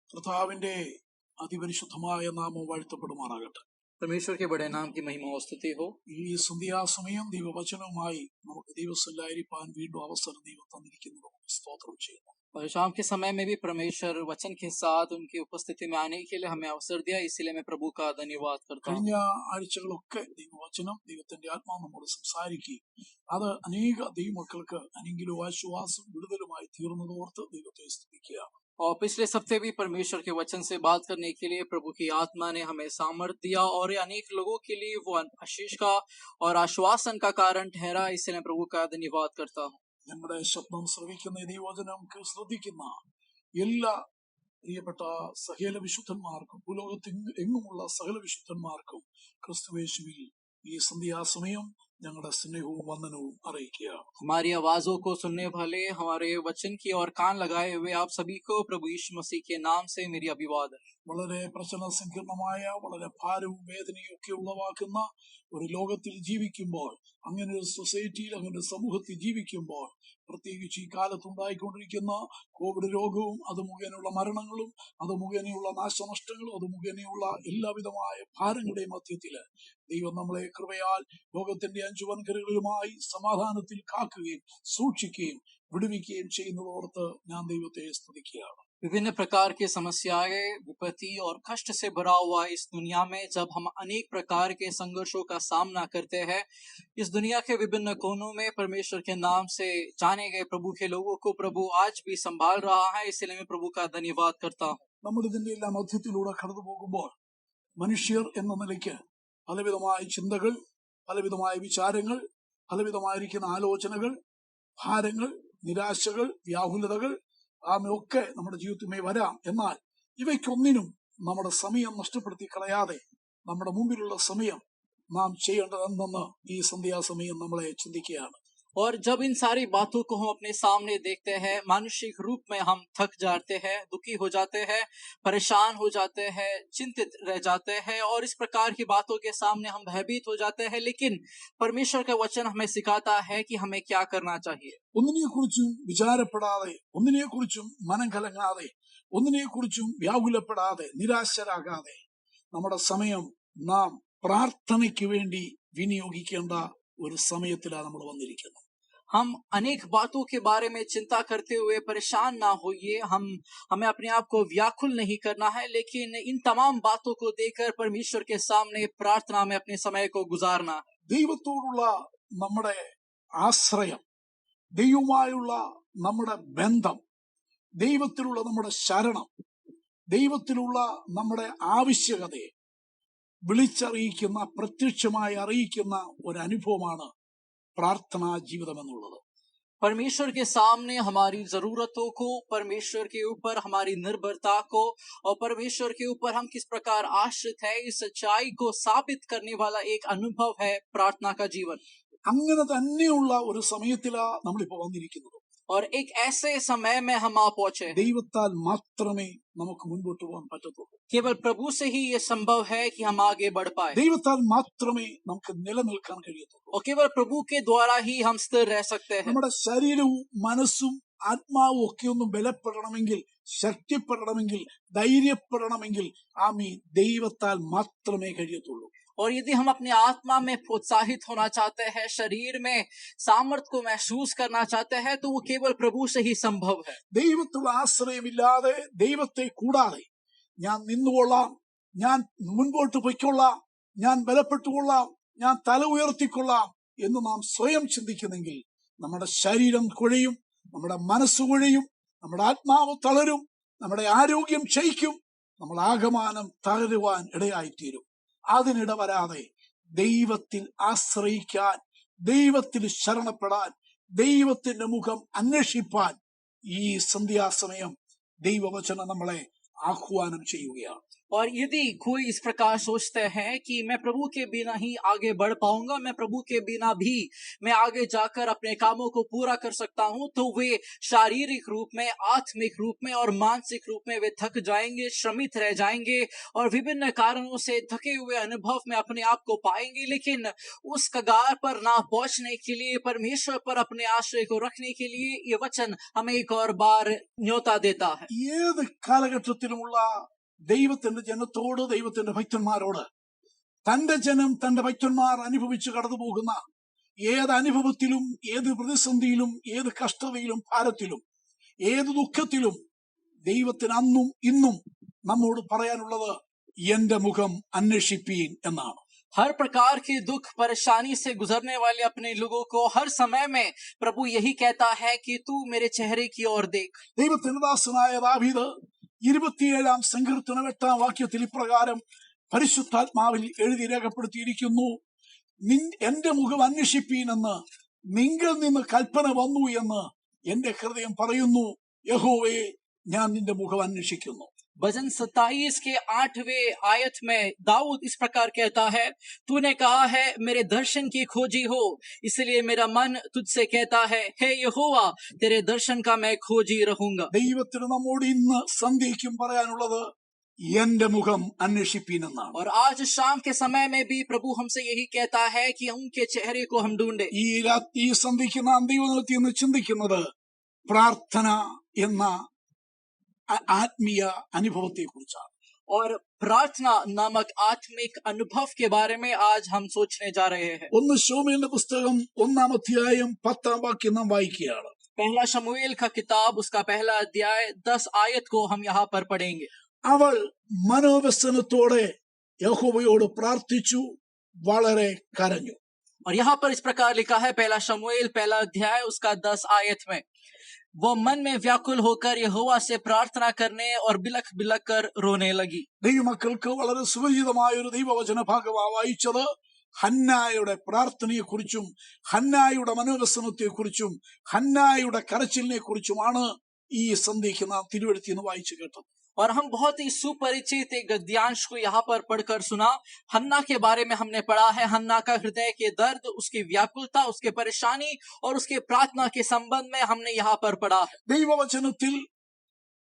കർത്താവിന്റെ അതിപരിശുദ്ധമായ നാമം വാഴ്ത്തപ്പെടുമാറാകട്ടെ. परमेश्वर के बड़े नाम की महिमा और स्तुति हो। ഈ സന്ധ്യാസമയം ദൈവവചനവുമായി നമുക്ക് ദൈവസന്നിധിയിലായിരിക്കാൻ വീണ്ടും അവസരം ദൈവം തന്നിരിക്കുന്നത് നമുക്ക് സ്തോത്രം ചെയ്യുന്നു. और शाम के समय में भी परमेश्वर वचन के साथ उनकी उपस्थिति में आने के लिए हमें अवसर दिया, इसीलिए मैं प्रभु का धन्यवाद करता हूँ। കഴിഞ്ഞ ആഴ്ചകളൊക്കെ ദൈവവചനം ദൈവത്തിന്റെ ആത്മാവ് നമ്മോട് സംസാരിക്കുകയും അത് അനേക ദൈവമക്കൾക്ക് അനെങ്കിലും ആശ്വാസം വിടുതലുമായി തീർന്നതോർത്ത് ദൈവത്തെ സ്തുതിക്കുകയാണ്. और पिछले हफ्ते भी परमेश्वर के वचन से बात करने के लिए प्रभु की आत्मा ने हमें सामर्थ्य दिया और अनेक लोगों के लिए वो आशीष का और आश्वासन का कारण ठहरा, इसलिए मैं प्रभु का धन्यवाद करता हूँ। നമ്മുടെ ശബ്ദം ശ്രവിക്കുന്ന ദൈവവചനം ശ്രദ്ധിക്കുന്ന എല്ലാ പ്രിയപ്പെട്ട സകല വിശുദ്ധന്മാർക്കും ഭൂലോകത്തെങ്ങുമുള്ള സകല വിശുദ്ധന്മാർക്കും ക്രിസ്തുയേശുവിൽ ഈ സന്ധ്യാസമയം ഞങ്ങളുടെ സ്നേഹവും വന്ദനവും അറിയിക്കുകയാണ്. हमारी आवाजों को सुनने वाले, हमारे वचन की और कान लगाए हुए आप सभी को प्रभु यीशु मसीह के नाम से मेरी अभिवादन। വളരെ പ്രശ്ന സങ്കീർണമായ വളരെ ഭാരവും വേദനയും ഒക്കെ ഉളവാക്കുന്ന ഒരു ലോകത്തിൽ ജീവിക്കുമ്പോൾ, അങ്ങനെ ഒരു സൊസൈറ്റിയിൽ, അങ്ങനെ ഒരു സമൂഹത്തിൽ ജീവിക്കുമ്പോൾ, പ്രത്യേകിച്ച് ഈ കാലത്തുണ്ടായിക്കൊണ്ടിരിക്കുന്ന കോവിഡ് രോഗവും അത് മുഖേനയുള്ള മരണങ്ങളും അത് മുഖേനയുള്ള നാശനഷ്ടങ്ങളും അത് മുഖേനയുള്ള എല്ലാവിധമായ ഭാരങ്ങളുടെയും മധ്യത്തില് ദൈവം നമ്മളെ കൃപയാൽ ലോകത്തിന്റെ 5 വൻകരകളിലുമായി സമാധാനത്തിൽ കാക്കുകയും സൂക്ഷിക്കുകയും വിടുവിക്കുകയും ചെയ്യുന്നതോർത്ത് ഞാൻ ദൈവത്തെ സ്തുതിക്കുകയാണ്. विभिन्न प्रकार की समस्याएं, विपत्ति और कष्ट से भरा हुआ इस दुनिया में जब हम अनेक प्रकार के संघर्षों का सामना करते हैं, इस दुनिया के विभिन्न कोनों में परमेश्वर के नाम से जाने गए प्रभु के लोगों को प्रभु आज भी संभाल रहा है, इसलिए मैं प्रभु का धन्यवाद करता हूँ। നമ്മൾ ഇതിന്റെ എല്ലാ മധ്യത്തിലൂടെ കടന്നു പോകുമ്പോൾ മനുഷ്യർ എന്ന നിലയ്ക്ക് പലവിധമായ ചിന്തകൾ, പലവിധമായ വിചാരങ്ങൾ, പലവിധമായിരിക്കുന്ന ആലോചനകൾ, ഭാരങ്ങൾ, നിരാശകൾ, വ്യാകുലതകൾ ഒക്കെ നമ്മുടെ ജീവിതത്തിന്മേൽ വരാം. എന്നാൽ ഇവയ്ക്കൊന്നിനും നമ്മുടെ സമയം നഷ്ടപ്പെടുത്തി കളയാതെ നമ്മുടെ മുമ്പിലുള്ള സമയം നാം ചെയ്യേണ്ടത് എന്തെന്ന് ഈ സന്ധ്യാസമയം നമ്മളെ ചിന്തിക്കുകയാണ്. और जब इन सारी बातों को हम अपने सामने देखते हैं, मानसिक रूप में हम थक जाते हैं, दुखी हो जाते हैं, परेशान हो जाते हैं, चिंतित रह जाते हैं और इस प्रकार की बातों के सामने हम भयभीत हो जाते हैं, लेकिन परमेश्वर का वचन हमें सिखाता है कि हमें क्या करना चाहिए। ഒന്നിനെക്കുറിച്ചും വിചാരപ്പെടാതെ, ഒന്നിനെക്കുറിച്ചും മനം കലങ്ങാതെ, ഒന്നിനെക്കുറിച്ചും വ്യാകുലപ്പെടാതെ, നിരാശരാകാതെ നമ്മുടെ സമയം നാം പ്രാർത്ഥനയ്ക്ക് വേണ്ടി വിനിയോഗിക്കേണ്ട ഒരു സമയത്തിലാണ് നമ്മൾ വന്നിരിക്കുന്നത്. हम अनेक बातों के बारे में चिंता करते हुए परेशान ना होइए, हमें अपने आप को व्याकुल नहीं करना है, लेकिन इन तमाम बातों को देखकर परमेश्वर के सामने प्रार्थना में अपने समय को गुजारना है। ദൈവത്തോടുള്ള നമ്മുടെ ആശ്രയം, ദൈവവുമായുള്ള നമ്മുടെ ബന്ധം, ദൈവത്തിലുള്ള നമ്മുടെ ശരണം, ദൈവത്തിലുള്ള നമ്മുടെ ആവശ്യകതയെ വിളിച്ചറിയിക്കുന്ന, പ്രത്യക്ഷമായി അറിയിക്കുന്ന ഒരു അനുഭവമാണ് പ്രാർത്ഥനാ ജീവിതം എന്നുള്ളത്. परमेश्वर के सामने हमारी जरूरतों को, परमेश्वर के ऊपर हमारी निर्भरता को और परमेश्वर के ऊपर हम किस प्रकार आश्रित है, इस सच्चाई को साबित करने वाला एक अनुभव है प्रार्थना का जीवन। അങ്ങനെ തന്നെയുള്ള ഒരു സമയത്തിലാ നമ്മളിപ്പോ വന്നിരിക്കുന്നത്. और एक ऐसे समय में हम आ पहुंचे, ദൈവത്താൽ മാത്രമേ നമുക്ക് മുൻപോട്ട് പോകാൻ പറ്റത്തുള്ളൂ. केवल प्रभु से ही ये संभव है कि हम आगे बढ़ पाए, ദൈവത്താൽ മാത്രമേ നമുക്ക് നിലനിൽക്കാൻ കഴിയത്തുള്ളൂ. और केवल प्रभु के द्वारा ही हम स्थिर रह सकते हैं। നമ്മുടെ ശരീരവും മനസ്സും ആത്മാവും ഒക്കെ ഒന്നും ബലപ്പെടണമെങ്കിൽ, ശക്തിപ്പെടണമെങ്കിൽ, ധൈര്യപ്പെടണമെങ്കിൽ ദൈവത്താൽ മാത്രമേ കഴിയത്തുള്ളൂ. और यदि हम अपनी आत्मा में प्रोत्साहित होना चाहते हैं, शरीर में सामर्थ्य को महसूस करना चाहते हैं, तो वो केवल प्रभु से ही संभव है। ദൈവത്തിലുള്ള ആശ്രയമില്ലാതെ, ദൈവത്തെ കൂടാതെ ഞാൻ നിന്നുകൊള്ളാം, ഞാൻ മുൻപോട്ട് പൊയ്ക്കൊള്ളാം, ഞാൻ ബലപ്പെട്ടുകൊള്ളാം, ഞാൻ തല ഉയർത്തിക്കൊള്ളാം എന്ന് നാം സ്വയം ചിന്തിക്കുന്നെങ്കിൽ നമ്മുടെ ശരീരം കുഴയും, നമ്മുടെ മനസ്സ് കുഴയും, നമ്മുടെ ആത്മാവ് തളരും, നമ്മുടെ ആരോഗ്യം ക്ഷയിക്കും, നമ്മൾ ആകമാനം തളരുവാൻ ഇടയായിത്തീരും. അതിനിട വരാതെ ദൈവത്തിൽ ആശ്രയിക്കാൻ, ദൈവത്തിൽ ശരണപ്പെടാൻ, ദൈവത്തിന്റെ മുഖം അന്വേഷിപ്പാൻ ഈ സന്ധ്യാസമയം ദൈവവചനം നമ്മളെ ആഹ്വാനം ചെയ്യുകയാണ്. और यदि कोई इस प्रकार सोचते हैं कि मैं प्रभु के बिना ही आगे बढ़ पाऊंगा, मैं प्रभु के बिना भी मैं आगे जाकर अपने कामों को पूरा कर सकता हूं, तो वे शारीरिक रूप में, आत्मिक रूप में और मानसिक रूप में वे थक जाएंगे, श्रमित रह जाएंगे और विभिन्न कारणों से थके हुए अनुभव में अपने आप को पाएंगे। लेकिन उस कगार पर ना पहुंचने के लिए, परमेश्वर पर अपने आश्रय को रखने के लिए ये वचन हमें एक और बार न्योता देता है। ഏത് കാലഘട്ടത്തിലുമുള്ള ദൈവത്തിന്റെ ജനത്തോട്, ദൈവത്തിന്റെ ഭക്തന്മാരോട്, തന്റെ ജനം, തന്റെ ഭക്തന്മാർ അനുഭവിച്ച് കടന്നു പോകുന്ന ഏത് അനുഭവത്തിലും, ഏത് പ്രതിസന്ധിയിലും, ഏത് കഷ്ടതയിലും, ഭാരത്തിലും, ഏത് ദുഃഖത്തിലും ദൈവത്തിന് അന്നും ഇന്നും നമ്മോട് പറയാനുള്ളത് എന്റെ മുഖം അന്വേഷിപ്പീൻ എന്നാണ്. हर प्रकार के दुख परेशानी से गुजरने वाले अपने लोगों को हर समय में प्रभु यही कहता है कि तू मेरे चेहरे की ओर देख। ദൈവത്തിന്റെ ദാസനായ ദാവീദ് 27 സങ്കീർത്തനം 8 വാക്യത്തിൽ ഇപ്രകാരം പരിശുദ്ധാത്മാവിൽ എഴുതി രേഖപ്പെടുത്തിയിരിക്കുന്നു: എന്റെ മുഖം അന്വേഷിപ്പീൻ എന്ന് നിങ്ങൾ നിന്ന് കൽപ്പന വന്നു എന്ന് എന്റെ ഹൃദയം പറയുന്നു. യഹോവേ, ഞാൻ നിന്റെ മുഖം അന്വേഷിക്കുന്നു. भजन 27 के 8वें आयत में दाऊद इस प्रकार कहता है, तूने कहा है मेरे दर्शन की खोजी हो, इसलिए मेरा मन तुझसे कहता है, हे यहोवा, तेरे दर्शन का मैं खोजी रहूंगा। ദൈവത്തിന് നമ്മോട് ഇന്ന് സന്ധ്യയ്ക്കും പറയാനുള്ളത് എന്റെ മുഖം അന്വേഷിപ്പീൻ എന്നാണ്. और आज शाम के समय में भी प्रभु हमसे यही कहता है कि उनके चेहरे को हम ढूंढे। ഈ സന്ധ്യയ്ക്ക് നാം ദൈവത്തിൽ നിന്ന് ചിന്തിക്കുന്നത് പ്രാർത്ഥന എന്ന ആത്മീയ അനുഭവത്തെ കുറിച്ചാണ്. और प्रार्थना नामक आत्मिक अनुभव के बारे में आज हम सोचने जा रहे हैं। 1 ശമൂവേലിന്റെ പുസ്തകം 1 അധ്യായം 10 വാക്യം നാം വായിക്കുകയാണ്. पहला शमूएल का किताब, उसका पहला अध्याय 10 आयत को हम यहाँ पर पढ़ेंगे। അവൾ മനോവ്യസനത്തോടെ യഹോവയോട് പ്രാർത്ഥിച്ചു, വളരെ കരഞ്ഞു. और यहाँ पर इस प्रकार लिखा है, पहला शमूएल पहला अध्याय उसका 10 आयत में, वो मन में व्याकुल होकर यहोवा से प्रार्थना करने और बिलख बिलख कर रोने लगी। ദൈവമക്കൾക്ക് വളരെ സുപരിചിതമായ ഒരു ദൈവവചന ഭാഗമാണ് വായിച്ചത്. ഹന്നായുടെ പ്രാർത്ഥനയെ കുറിച്ചും ഹന്നായുടെ മനോവ്യസനത്തെ കുറിച്ചും ഹന്നായുടെ കരച്ചിലിനെ കുറിച്ചുമാണ് ഈ സന്ധ്യയ്ക്ക് നാം തിരുവെഴുത്തിൽ നിന്ന് വായിച്ചു കേട്ടത്. और हम बहुत ही सुपरिचित एक गद्यांश को यहाँ पर पढ़कर सुना। हन्ना के बारे में हमने पढ़ा है, हन्ना का हृदय के दर्द, उसकी व्याकुलता, उसके परेशानी और उसके प्रार्थना के संबंध में हमने यहाँ पर पढ़ा है। ദൈവവചനത്തിൽ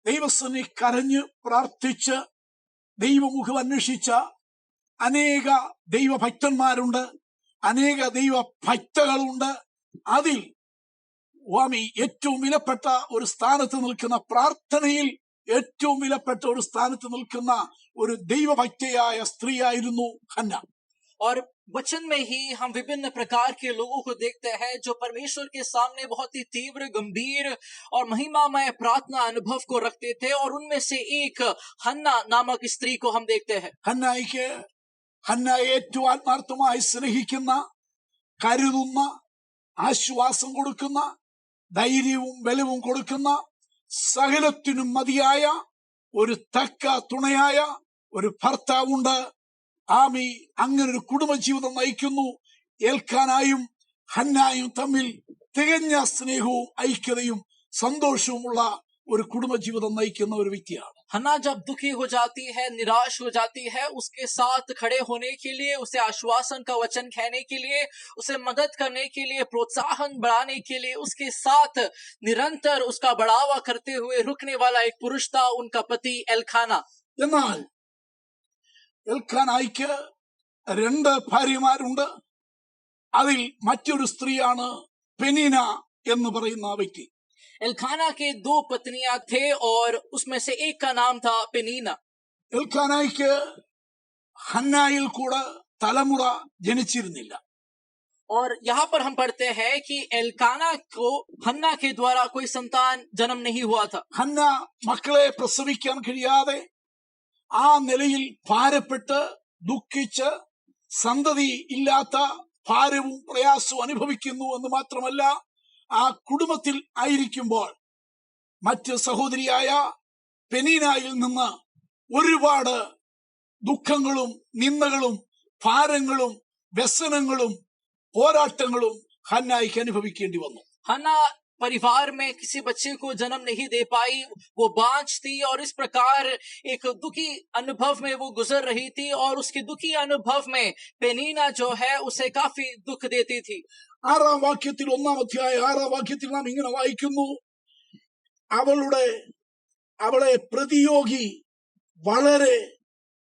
ദൈവസന്നിധിയിൽ കരഞ്ഞ് പ്രാർത്ഥിച്ച് ദൈവമുഖം അന്വേഷിച്ച അനേക ദൈവഭക്തന്മാരുണ്ട്, അനേക ദൈവഭക്തകളുണ്ട്. അതിൽ ഏറ്റവും വിലപ്പെട്ട ഒരു സ്ഥാനത്ത് നിൽക്കുന്ന, പ്രാർത്ഥനയിൽ ഏറ്റവും വിലപ്പെട്ട ഒരു സ്ഥാനത്ത് നിൽക്കുന്ന ഒരു ദൈവഭക്തയായ സ്ത്രീയായിരുന്നു ഹന്ന. और वचन में ही हम विभिन्न प्रकार के लोगों को देखते हैं जो परमेश्वर के सामने बहुत ही तीव्र, गंभीर और महिमामय प्रार्थना अनुभव को रखते थे, और उनमें से एक हन्ना नामक स्त्री को हम देखते हैं। ഹന്നയെ ഏറ്റവും ആത്മാർത്ഥമായി സ്നേഹിക്കുന്ന, കരുതുന്ന, ആശ്വാസം കൊടുക്കുന്ന, ധൈര്യവും ബലവും കൊടുക്കുന്ന, സകലത്തിനും മതിയായ ഒരു തക്ക തുണയായ ഒരു ഭർത്താവുണ്ട്. ആമി അങ്ങനൊരു കുടുംബജീവിതം നയിക്കുന്നു. എൽക്കാനായും ഹന്നായും തമ്മിൽ തികഞ്ഞ സ്നേഹവും ഐക്യതയും സന്തോഷവുമുള്ള ഒരു കുടുംബജീവിതം നയിക്കുന്ന ഒരു വ്യക്തിയാണ്. हन्ना जब दुखी हो जाती है, निराश हो जाती है, उसके साथ खड़े होने के लिए, उसे आश्वासन का वचन कहने के लिए, उसे मदद करने के लिए, प्रोत्साहन बढ़ाने के लिए, उसके साथ निरंतर उसका बढ़ावा करते हुए रुकने वाला एक पुरुष था, उनका पति एलखाना। എന്നാൽ എൽക്കാനായിക്ക് 2 ഭാര്യമാരുണ്ട്. അതിൽ മറ്റൊരു സ്ത്രീയാണ് പെനീന എന്ന് പറയുന്ന വ്യക്തി. एलखाना के 2 पत्नियां थे और उसमें से एक का नाम था पेनीना। എൽക്കാനായിക്ക് ഹന്നായിൽ കൂടെ തലമുറ ജനിച്ചിരുന്നില്ല. और यहाँ पर हम पढ़ते हैं कि एलकाना को हन्ना के द्वारा कोई संतान जन्म नहीं हुआ था। ഹന്ന മക്കളെ പ്രസവിക്കാൻ കഴിയാതെ ആ നിലയിൽ ഭാരപ്പെട്ട് ദുഃഖിച്ച് സന്തതി ഇല്ലാത്ത ഭാരവും പ്രയാസവും അനുഭവിക്കുന്നു എന്ന് മാത്രമല്ല, ആ കുടുംബത്തിൽ ആയിരിക്കുമ്പോൾ മറ്റ് സഹോദരിയായ പെനീനായിൽ നിന്ന് ഒരുപാട് ദുഃഖങ്ങളും നിന്ദകളും ഭാരങ്ങളും വ്യസനങ്ങളും പോരാട്ടങ്ങളും ഹന്നായിക്ക് അനുഭവിക്കേണ്ടി വന്നു. हन्ना परिवार में किसी बच्चे को जन्म नहीं दे पाई, वो बांझ थी और इस प्रकार एक दुखी अनुभव में वो गुजर रही थी और उसके दुखी अनुभव में पेनीना जो है उसे काफी दुख देती थी। 6-ാം വാക്യത്തിൽ 1-ാം അധ്യായം 6-ാം വാക്യത്തിൽ നാം ഇങ്ങനെ വായിക്കുന്നു, അവളെ പ്രതിയോഗി വളരെ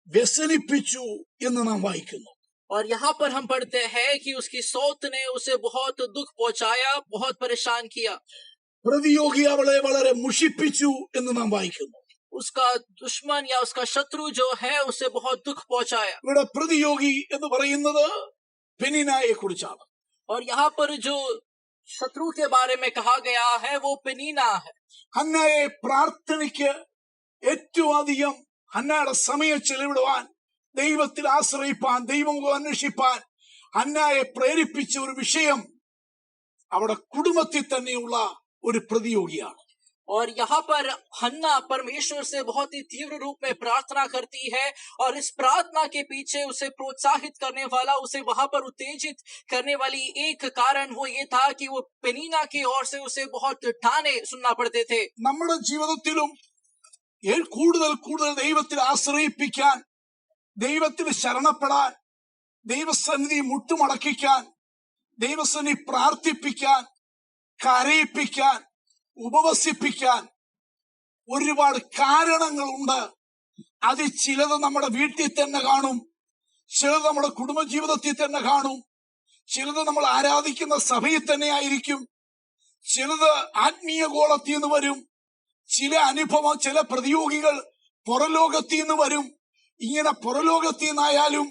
വ്യസനിപ്പിച്ചു എന്ന് നാം വായിക്കുന്നു. और यहाँ पर हम पढ़ते हैं कि उसकी सौत ने उसे बहुत दुख पहुंचाया, बहुत परेशान किया. പ്രതിയോഗി അവളെ വളരെ മുഷിപ്പിച്ചു എന്ന് നാം വായിക്കുന്നു. उसका दुश्मन या उसका शत्रु जो है उसे बहुत दुख पहुंचाया. ഇവിടെ പ്രതിയോഗി എന്ന് പറയുന്നത് പെനിനായെ കുറിച്ചാണ്. और यहाँ पर जो शत्रु के बारे में कहा गया है वो पेनीना है. ഹന്നയെ പ്രാർത്ഥനയ്ക്ക് ഏറ്റവും അധികം ഹന്നയുടെ സമയം ചെലവിടുവാൻ, ദൈവത്തിൽ ആശ്രയിപ്പാൻ, ദൈവമുഖം അന്വേഷിപ്പാൻ ഹന്നയെ പ്രേരിപ്പിച്ച ഒരു വിഷയം അവിടെ കുടുംബത്തിൽ തന്നെയുള്ള ഒരു പ്രതിയോഗിയാണ്. और यहाँ पर हन्ना परमेश्वर से बहुत ही तीव्र रूप में प्रार्थना करती है और इस प्रार्थना के पीछे उसे प्रोत्साहित करने वाला, उसे वहां पर उत्तेजित करने वाली एक कारण वो ये था कि वो पेनीना की ओर से उसे बहुत ताने सुनना पड़ते थे. നമ്മുടെ ജീവിതത്തിലും കൂടുതൽ ദൈവത്തിൽ ആശ്രയിപ്പിക്കാൻ, ദൈവത്തിൽ ശരണപ്പെടാൻ, ദൈവസന്നിധി മുട്ടുമടക്കിക്കാൻ, ദൈവസന്നിധി പ്രാർത്ഥിപ്പിക്കാൻ, കരയിപ്പിക്കാൻ, ഉപവസിപ്പിക്കാൻ ഒരുപാട് കാരണങ്ങളുണ്ട്. അതിൽ ചിലത് നമ്മുടെ വീട്ടിൽ തന്നെ കാണും, ചിലത് നമ്മുടെ കുടുംബജീവിതത്തിൽ തന്നെ കാണും, ചിലത് നമ്മൾ ആരാധിക്കുന്ന സഭയിൽ തന്നെ ആയിരിക്കും, ചിലത് ആത്മീയ ഗോളത്തിൽ നിന്ന് വരും, ചില അനുഭവം, ചില പ്രതിയോഗികൾ പുറലോകത്തിൽ നിന്ന് വരും. ഇങ്ങനെ പുറലോകത്തിൽ നിന്നായാലും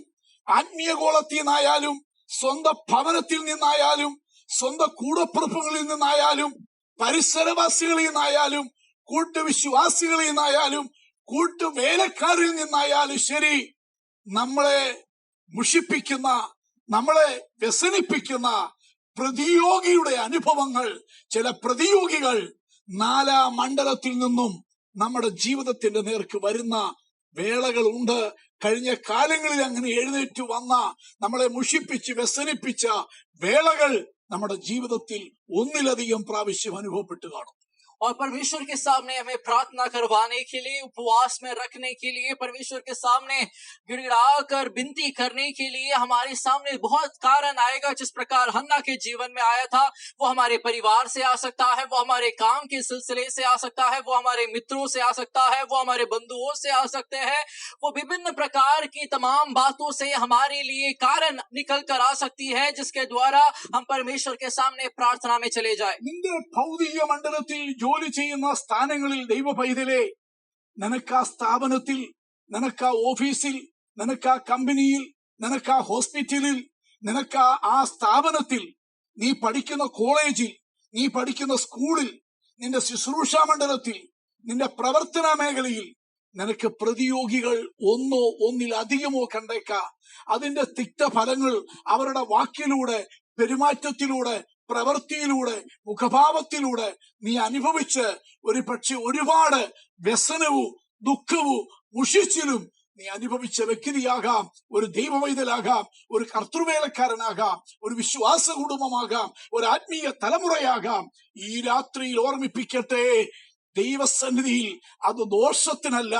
ആത്മീയ ഗോളത്തിൽ നിന്നായാലും സ്വന്തം ഭവനത്തിൽ നിന്നായാലും സ്വന്തം കൂടപ്പിറപ്പുകളിൽ നിന്നായാലും പരിസരവാസികളിൽ നിന്നായാലും കൂട്ടുവിശ്വാസികളിൽ നിന്നായാലും കൂട്ടുവേലക്കാരിൽ നിന്നായാലും ശരി, നമ്മളെ മുഷിപ്പിക്കുന്ന, നമ്മളെ വ്യസനിപ്പിക്കുന്ന പ്രതിയോഗിയുടെ അനുഭവങ്ങൾ, ചില പ്രതിയോഗികൾ 4-ാം മണ്ഡലത്തിൽ നിന്നും നമ്മുടെ ജീവിതത്തിന്റെ നേർക്ക് വരുന്ന വേളകളുണ്ട്. കഴിഞ്ഞ കാലങ്ങളിൽ അങ്ങനെ എഴുന്നേറ്റ് വന്ന, നമ്മളെ മുഷിപ്പിച്ച് വ്യസനിപ്പിച്ച വേളകൾ നമ്മുടെ ജീവിതത്തിൽ ഒന്നിലധികം പ്രാവശ്യം അനുഭവപ്പെട്ടു കാണും. और परमेश्वर के सामने हमें प्रार्थना करवाने के लिए, उपवास में रखने के लिए, परमेश्वर के सामने गिड़गिड़ा कर विनती करने के लिए हमारे सामने बहुत कारण आएगा. जिस प्रकार हन्ना के जीवन में आया था, वो हमारे परिवार से आ सकता है, वो हमारे काम के सिलसिले से आ सकता है, वो हमारे मित्रों से आ सकता है, वो हमारे बंधुओं से आ सकते हैं. वो विभिन्न प्रकार की तमाम बातों से हमारे लिए कारण निकल कर आ सकती है, जिसके द्वारा हम परमेश्वर के सामने प्रार्थना में चले जाए. നിന്റെ ഭൗതിക മണ്ഡലത്തിൽ ജോലി ചെയ്യുന്ന സ്ഥാനങ്ങളിൽ ദൈവ പൈതലേ, നിനക്ക് ആ സ്ഥാപനത്തിൽ, നിനക്ക് ആ ഓഫീസിൽ, നിനക്ക് ആ കമ്പനിയിൽ, നിനക്ക് ആ ഹോസ്പിറ്റലിൽ, നിനക്ക് ആ സ്ഥാപനത്തിൽ, നീ പഠിക്കുന്ന കോളേജിൽ, നീ പഠിക്കുന്ന സ്കൂളിൽ, നിന്റെ ശുശ്രൂഷ മണ്ഡലത്തിൽ, നിന്റെ പ്രവർത്തന മേഖലയിൽ നിനക്ക് പ്രതിയോഗികൾ ഒന്നോ ഒന്നിലധികമോ കണ്ടേക്കാം. അതിന്റെ തിക്തഫലങ്ങൾ അവരുടെ വാക്കിലൂടെ, പെരുമാറ്റത്തിലൂടെ, പ്രവൃത്തിയിലൂടെ, മുഖഭാവത്തിലൂടെ നീ അനുഭവിച്ച് ഒരു പക്ഷെ ഒരുപാട് വ്യസനവും ദുഃഖവും മുഷിച്ചിലും നീ അനുഭവിച്ച വ്യക്തിയാകാം, ഒരു ദൈവവൈതലാകാം, ഒരു കർത്തൃവേലക്കാരനാകാം, ഒരു വിശ്വാസ കുടുംബമാകാം, ഒരു ആത്മീയ തലമുറയാകാം. ഈ രാത്രിയിൽ ഓർമ്മിപ്പിക്കട്ടെ, ദൈവസന്നിധിയിൽ അത് ദോഷത്തിനല്ല,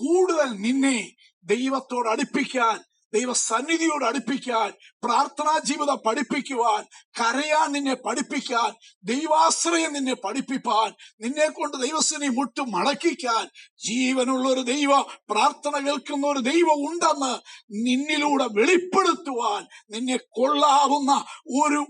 കൂടുതൽ നിന്നെ ദൈവത്തോട് അടുപ്പിക്കാൻ, ദൈവസന്നിധിയോട് അടുപ്പിക്കാൻ, പ്രാർത്ഥനാ ജീവിതം പഠിപ്പിക്കുവാൻ, കരയാൻ നിന്നെ പഠിപ്പിക്കാൻ, ദൈവാശ്രയം നിന്നെ പഠിപ്പിപ്പാൻ, നിന്നെ കൊണ്ട് ദൈവസന്നിധി മുട്ടു മടക്കിക്കാൻ, ജീവനുള്ള ഒരു ദൈവ, പ്രാർത്ഥന കേൾക്കുന്ന ഒരു ദൈവം ഉണ്ടെന്ന് നിന്നിലൂടെ വെളിപ്പെടുത്തുവാൻ, നിന്നെ കൊള്ളാവുന്ന ഒരു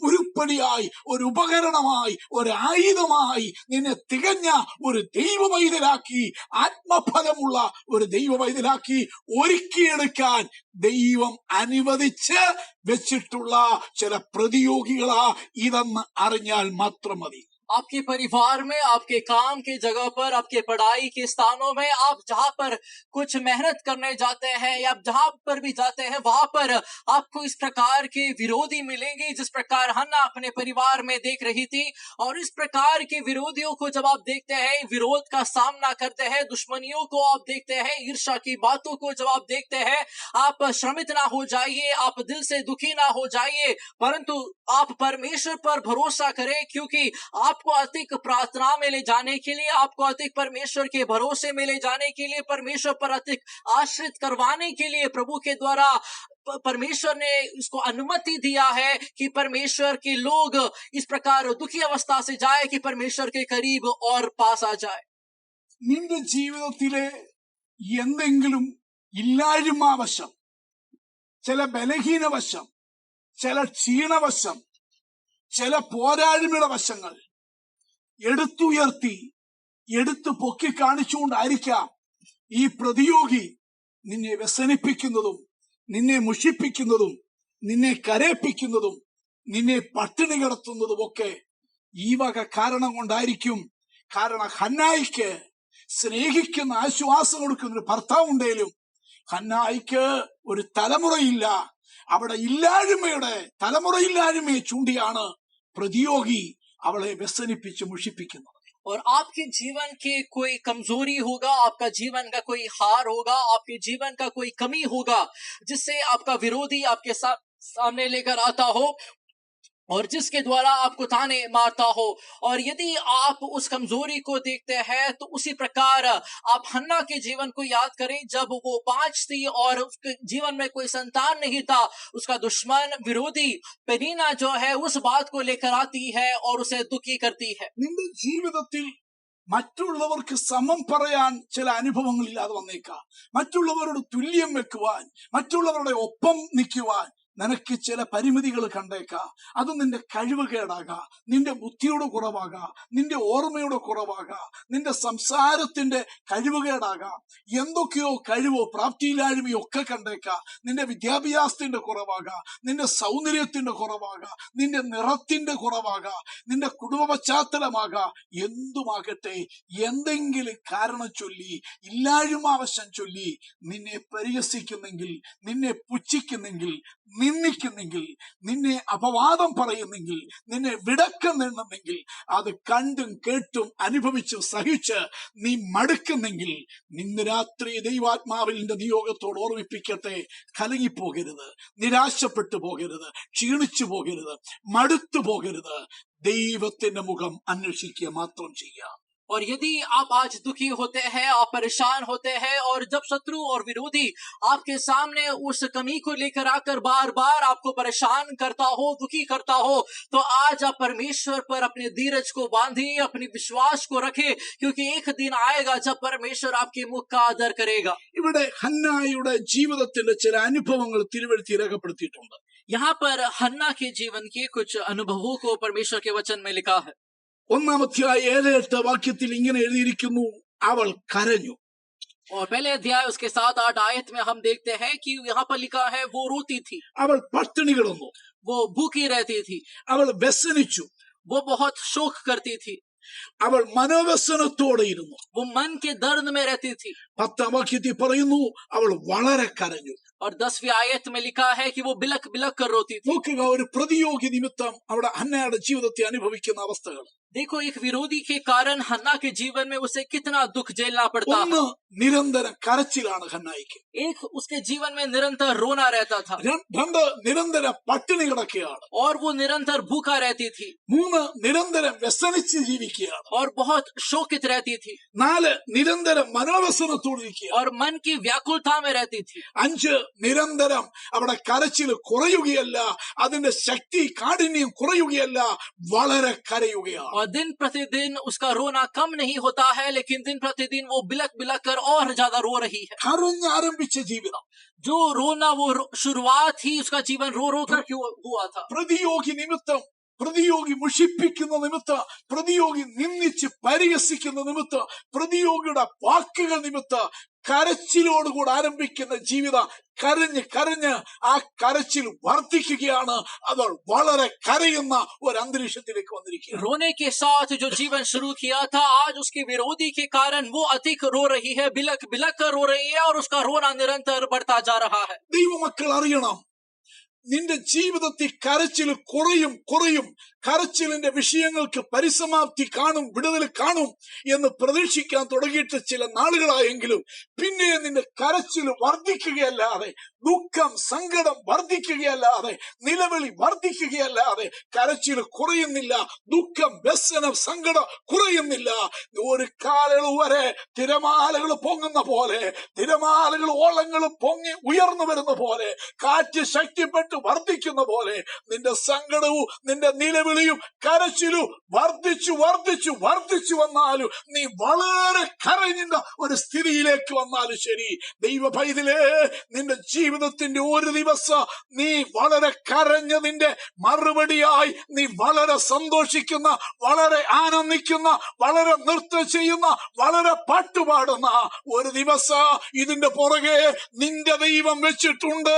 ഉരുപ്പടിയായി, ഒരു ഉപകരണമായി, ഒരു ആയുധമായി നിന്നെ തികഞ്ഞ ഒരു ദൈവവൈതലാക്കി, ആത്മഫലമുള്ള ഒരു ദൈവവൈതലാക്കി ഒരുക്കിയെടുക്കാൻ ദൈവം അനുവദിച്ച് വെച്ചിട്ടുള്ള ചില പ്രതിയോഗികളാ ഇതെന്ന് അറിഞ്ഞാൽ മാത്രം മതി. आपके परिवार में, आपके काम की जगह पर, आपके पढ़ाई के स्थानों में, आप जहाँ पर कुछ मेहनत करने जाते हैं या आप जहाँ पर भी जाते हैं, वहां पर आपको इस प्रकार के विरोधी मिलेंगे, जिस प्रकार हन्ना अपने परिवार में देख रही थी. और इस प्रकार के विरोधियों को जब आप देखते हैं, विरोध का सामना करते हैं, दुश्मनियों को आप देखते हैं, ईर्ष्या की बातों को जब आप देखते हैं, आप श्रमित ना हो जाइए, आप दिल से दुखी ना हो जाइए, परंतु आप परमेश्वर पर भरोसा करें, क्योंकि आप आपको अधिक प्रार्थना में ले जाने के लिए, आपको अधिक परमेश्वर के भरोसे में ले जाने के लिए, परमेश्वर पर अधिक आश्रित करवाने के लिए प्रभु के द्वारा परमेश्वर ने इसको अनुमति दिया है कि परमेश्वर के लोग इस प्रकार दुखी अवस्था से जाए कि परमेश्वर के करीब और पास आ जाए। നിന്റെ ജീവിതത്തിലെ എന്തെങ്കിലും ഇല്ലായ്മവശം, ചില ബലഹീനവശം, ചില ക്ഷീണവശം, ചില പോരായ്മയുടെ വശങ്ങൾ എടുത്തുയർത്തി എടുത്തു പൊക്കി കാണിച്ചുകൊണ്ടായിരിക്കാം ഈ പ്രതിയോഗി നിന്നെ വ്യസനിപ്പിക്കുന്നതും നിന്നെ മുഷിപ്പിക്കുന്നതും നിന്നെ കരയിപ്പിക്കുന്നതും നിന്നെ പട്ടിണി കിടത്തുന്നതും ഒക്കെ ഈ വക കാരണം കൊണ്ടായിരിക്കും. കാരണം ഹന്നായിക്ക് സ്നേഹിക്കുന്ന ആശ്വാസം കൊടുക്കുന്ന ഒരു ഭർത്താവുണ്ടേലും ഹന്നായിക്ക് ഒരു തലമുറയില്ല. അവിടെ ഇല്ലായ്മയുടെ തലമുറയില്ലായ്മയെ ചൂണ്ടിയാണ് പ്രതിയോഗി അവളെ വ്യസനിപ്പിച്ച് മുഷിപ്പിക്കുന്നത്. और आपके जीवन के कोई कमजोरी होगा, आपका जीवन का कोई हार होगा, आपके जीवन का कोई कमी होगा जिससे आपका विरोधी आपके सामने लेकर आता हो और जिसके द्वारा आपको ताने मारता हो। और यदि आप उस कमजोरी को देखते हैं तो उसी प्रकार आप हन्ना के जीवन को याद करें। जब वो 5 थी और उसके जीवन में कोई संतान नहीं था, उसका दुश्मन विरोधी पेनीना जो है उस बात को लेकर आती है और उसे दुखी करती है। നിന്റെ ജീവിതത്തിൽ മറ്റുള്ളവർക്ക് സമം പറയാൻ ചില അനുഭവങ്ങൾ ഇല്ലാതെ വന്നേക്കാം. മറ്റുള്ളവരോട് തുല്യം വെക്കുവാൻ, മറ്റുള്ളവരുടെ ഒപ്പം നിൽക്കുവാൻ നിനക്ക് ചില പരിമിതികൾ കണ്ടേക്കാം. അത് നിന്റെ കഴിവുകേടാകാം, നിന്റെ ബുദ്ധിയുടെ കുറവാകാം, നിന്റെ ഓർമ്മയുടെ കുറവാകാം, നിന്റെ സംസാരത്തിന്റെ കഴിവുകേടാകാം, എന്തൊക്കെയോ കഴിവോ പ്രാപ്തിയില്ലായ്മയോ ഒക്കെ കണ്ടേക്കാം. നിന്റെ വിദ്യാഭ്യാസത്തിന്റെ കുറവാകാം, നിന്റെ സൗന്ദര്യത്തിന്റെ കുറവാകാം, നിന്റെ നിറത്തിന്റെ കുറവാകാം, നിന്റെ കുടുംബ പശ്ചാത്തലമാകാം. എന്തുമാകട്ടെ, എന്തെങ്കിലും കാരണം ചൊല്ലി, ഇല്ലായ്മാവശം ചൊല്ലി നിന്നെ പരിഹസിക്കുന്നെങ്കിൽ, നിന്നെ പുച്ഛിക്കുന്നെങ്കിൽ, നിന്ദിക്കുന്നെങ്കിൽ, നിന്നെ അപവാദം പറയുന്നെങ്കിൽ, നിന്നെ വിടക്കുന്നെങ്കിൽ, അത് കണ്ടും കേട്ടും അനുഭവിച്ചും സഹിച്ച് നീ മടുക്കുന്നെങ്കിൽ, ഇന്ന് രാത്രി ദൈവാത്മാവിൽ നിയോഗത്തോട് ഓർമ്മിപ്പിക്കട്ടെ, കലങ്ങിപ്പോകരുത്, നിരാശപ്പെട്ടു പോകരുത്, ക്ഷീണിച്ചു പോകരുത്, മടുത്തു പോകരുത്. ദൈവത്തിന്റെ മുഖം അന്വേഷിക്കുക മാത്രം ചെയ്യാം. और यदि आप आज दुखी होते हैं, आप परेशान होते हैं और जब शत्रु और विरोधी आपके सामने उस कमी को लेकर आकर बार बार आपको परेशान करता हो, दुखी करता हो, तो आज आप परमेश्वर पर अपने धीरज को बांधिए, अपने विश्वास को रखें, क्योंकि एक दिन आएगा जब परमेश्वर आपके मुख का आदर करेगा। ഇവിടെ ഹന്നായുടെ ജീവിതത്തിന്റെ ചില അനുഭവങ്ങൾ തിരുവെഴുത്തി രേഖപ്പെടുത്തിയിട്ടുണ്ട്. यहाँ पर हन्ना के जीवन के कुछ अनुभवों को परमेश्वर के वचन में लिखा है। 1-8 വാക്യത്തിൽ ഇങ്ങനെ എഴുതിയിരിക്കുന്നു, അവൾ കരഞ്ഞു. और पहले अध्याय उसके 7-8 आयत में हम देखते हैं कि यहाँ पर लिखा है वो रोती थी, അവൾ പട്ടിണി കിടന്നു, वो भूखी रहती थी, അവൾ വ്യസനിച്ചു, वो बहुत शोक करती थी, അവൾ മനോവ്യസനത്തോടെ ഇരുന്നു. वो मन के दर्द में रहती थी। 10 വാക്യത്തിൽ പറയുന്നു, അവൾ വളരെ കരഞ്ഞു. और 10वीं आयत में लिखा है कि वो बिलक बिलक कर रोती थी। നോക്കുക, ഒരു പ്രതിയോഗി നിമിത്തം അവിടെ ഹന്നയുടെ ജീവിതത്തെ അനുഭവിക്കുന്ന അവസ്ഥകൾ. देखो, एक विरोधी के कारण हन्ना के जीवन में उसे कितना दुख झेलना पड़ता है। ഒന്ന്, നിരന്തരം കരച്ചിലാണ് ഹന്നായിക്ക്. एक, उसके जीवन में निरंतर रोना रहता था। 2, നിരന്തരം പട്ടിണി കിടക്കുകയാണ്. और वो निरंतर भूखा रहती थी। 3, നിരന്തരം വ്യസനിച്ച് ജീവിക്കുകയാണ്. और बहुत शोकित रहती थी। 4, നിരന്തരം മനോവ്യസനത്തോടെ ഇരിക്കുകയാണ്. और मन की व्याकुलता में रहती थी। 5, നിരന്തരം അവിടെ കരച്ചിൽ കുറയുകയല്ല, അതിന്റെ ശക്തി കാഠിന്യം കുറയുകയല്ല, വളരെ കരയുകയാണ്. और दिन प्रतिदिन उसका रोना कम नहीं होता है, लेकिन दिन प्रतिदिन वो बिलक बिलक कर और ज्यादा रो रही है। കരഞ്ഞാരംഭിച്ച ജീവിതം, जो रोना वो शुरुआत ही उसका जीवन रो रो कर क्यों हुआ था। പ്രതിയോഗി നിമിത്തം, പ്രതിയോഗി മുഷിപ്പിക്കുന്ന നിമിത്തം, പ്രതിയോഗി നിന്ദിച്ച് പരിഹസിക്കുന്ന നിമിത്തം, പ്രതിയോഗിയുടെ വാക്കുകൾ നിമിത്തം കരച്ചിലോടുകൂടി ആരംഭിക്കുന്ന ജീവിതം കരഞ്ഞ് കരഞ്ഞ് ആ കരച്ചിൽ വർദ്ധിക്കുകയാണ്. അവർ വളരെ കരയുന്ന ഒരു അന്തരീക്ഷത്തിലേക്ക് വന്നിരിക്കുക. रोने के साथ जो जीवन शुरू किया था, आज उसके विरोधी के कारण वो अधिक रो रही है, बिलक बिलक कर रो रही है और उसका रोना निरंतर बढ़ता जा रहा है। ദൈവമക്കൾ അറിയണം, നിന്റെ ജീവിതത്തിൽ കരച്ചിൽ കുറയും കുറയും. കരച്ചിലിന്റെ വിഷയങ്ങൾക്ക് പരിസമാപ്തി കാണും, വിടുതൽ കാണും എന്ന് പ്രതീക്ഷിക്കാൻ തുടങ്ങിയിട്ട് ചില നാളുകളായെങ്കിലും പിന്നെ നിന്റെ കരച്ചിൽ വർദ്ധിക്കുകയല്ലാതെ, ദുഃഖം സങ്കടം വർദ്ധിക്കുകയല്ലാതെ, നിലവിളി വർദ്ധിക്കുകയല്ലാതെ കരച്ചിൽ കുറയുന്നില്ല, ദുഃഖം വ്യസനം സങ്കടം കുറയുന്നില്ല. ഒരു കാലയളവ് വരെ തിരമാലകൾ പൊങ്ങുന്ന പോലെ, തിരമാലകൾ ഓളങ്ങൾ പൊങ്ങി ഉയർന്നു വരുന്ന പോലെ, കാറ്റ് ശക്തിപ്പെട്ട് വർദ്ധിക്കുന്ന പോലെ നിന്റെ സങ്കടവും നിന്റെ നിലവിളിയും കരച്ചിലും വർദ്ധിച്ചു വർദ്ധിച്ചു വർദ്ധിച്ചു വന്നാലും, നീ വളരെ കരഞ്ഞ ഒരു സ്ഥിതിയിലേക്ക് വന്നാലും ശരി, ദൈവ പൈതലേ, നിന്റെ ജീവിതത്തിന്റെ ഒരു ദിവസം നീ വളരെ കരഞ്ഞതിന്റെ മറുപടിയായി നീ വളരെ സന്തോഷിക്കുന്ന, വളരെ ആനന്ദിക്കുന്ന, വളരെ നൃത്തം ചെയ്യുന്ന, വളരെ പാട്ടുപാടുന്ന ഒരു ദിവസം ഇതിന്റെ പുറകെ നിന്റെ ദൈവം വെച്ചിട്ടുണ്ട്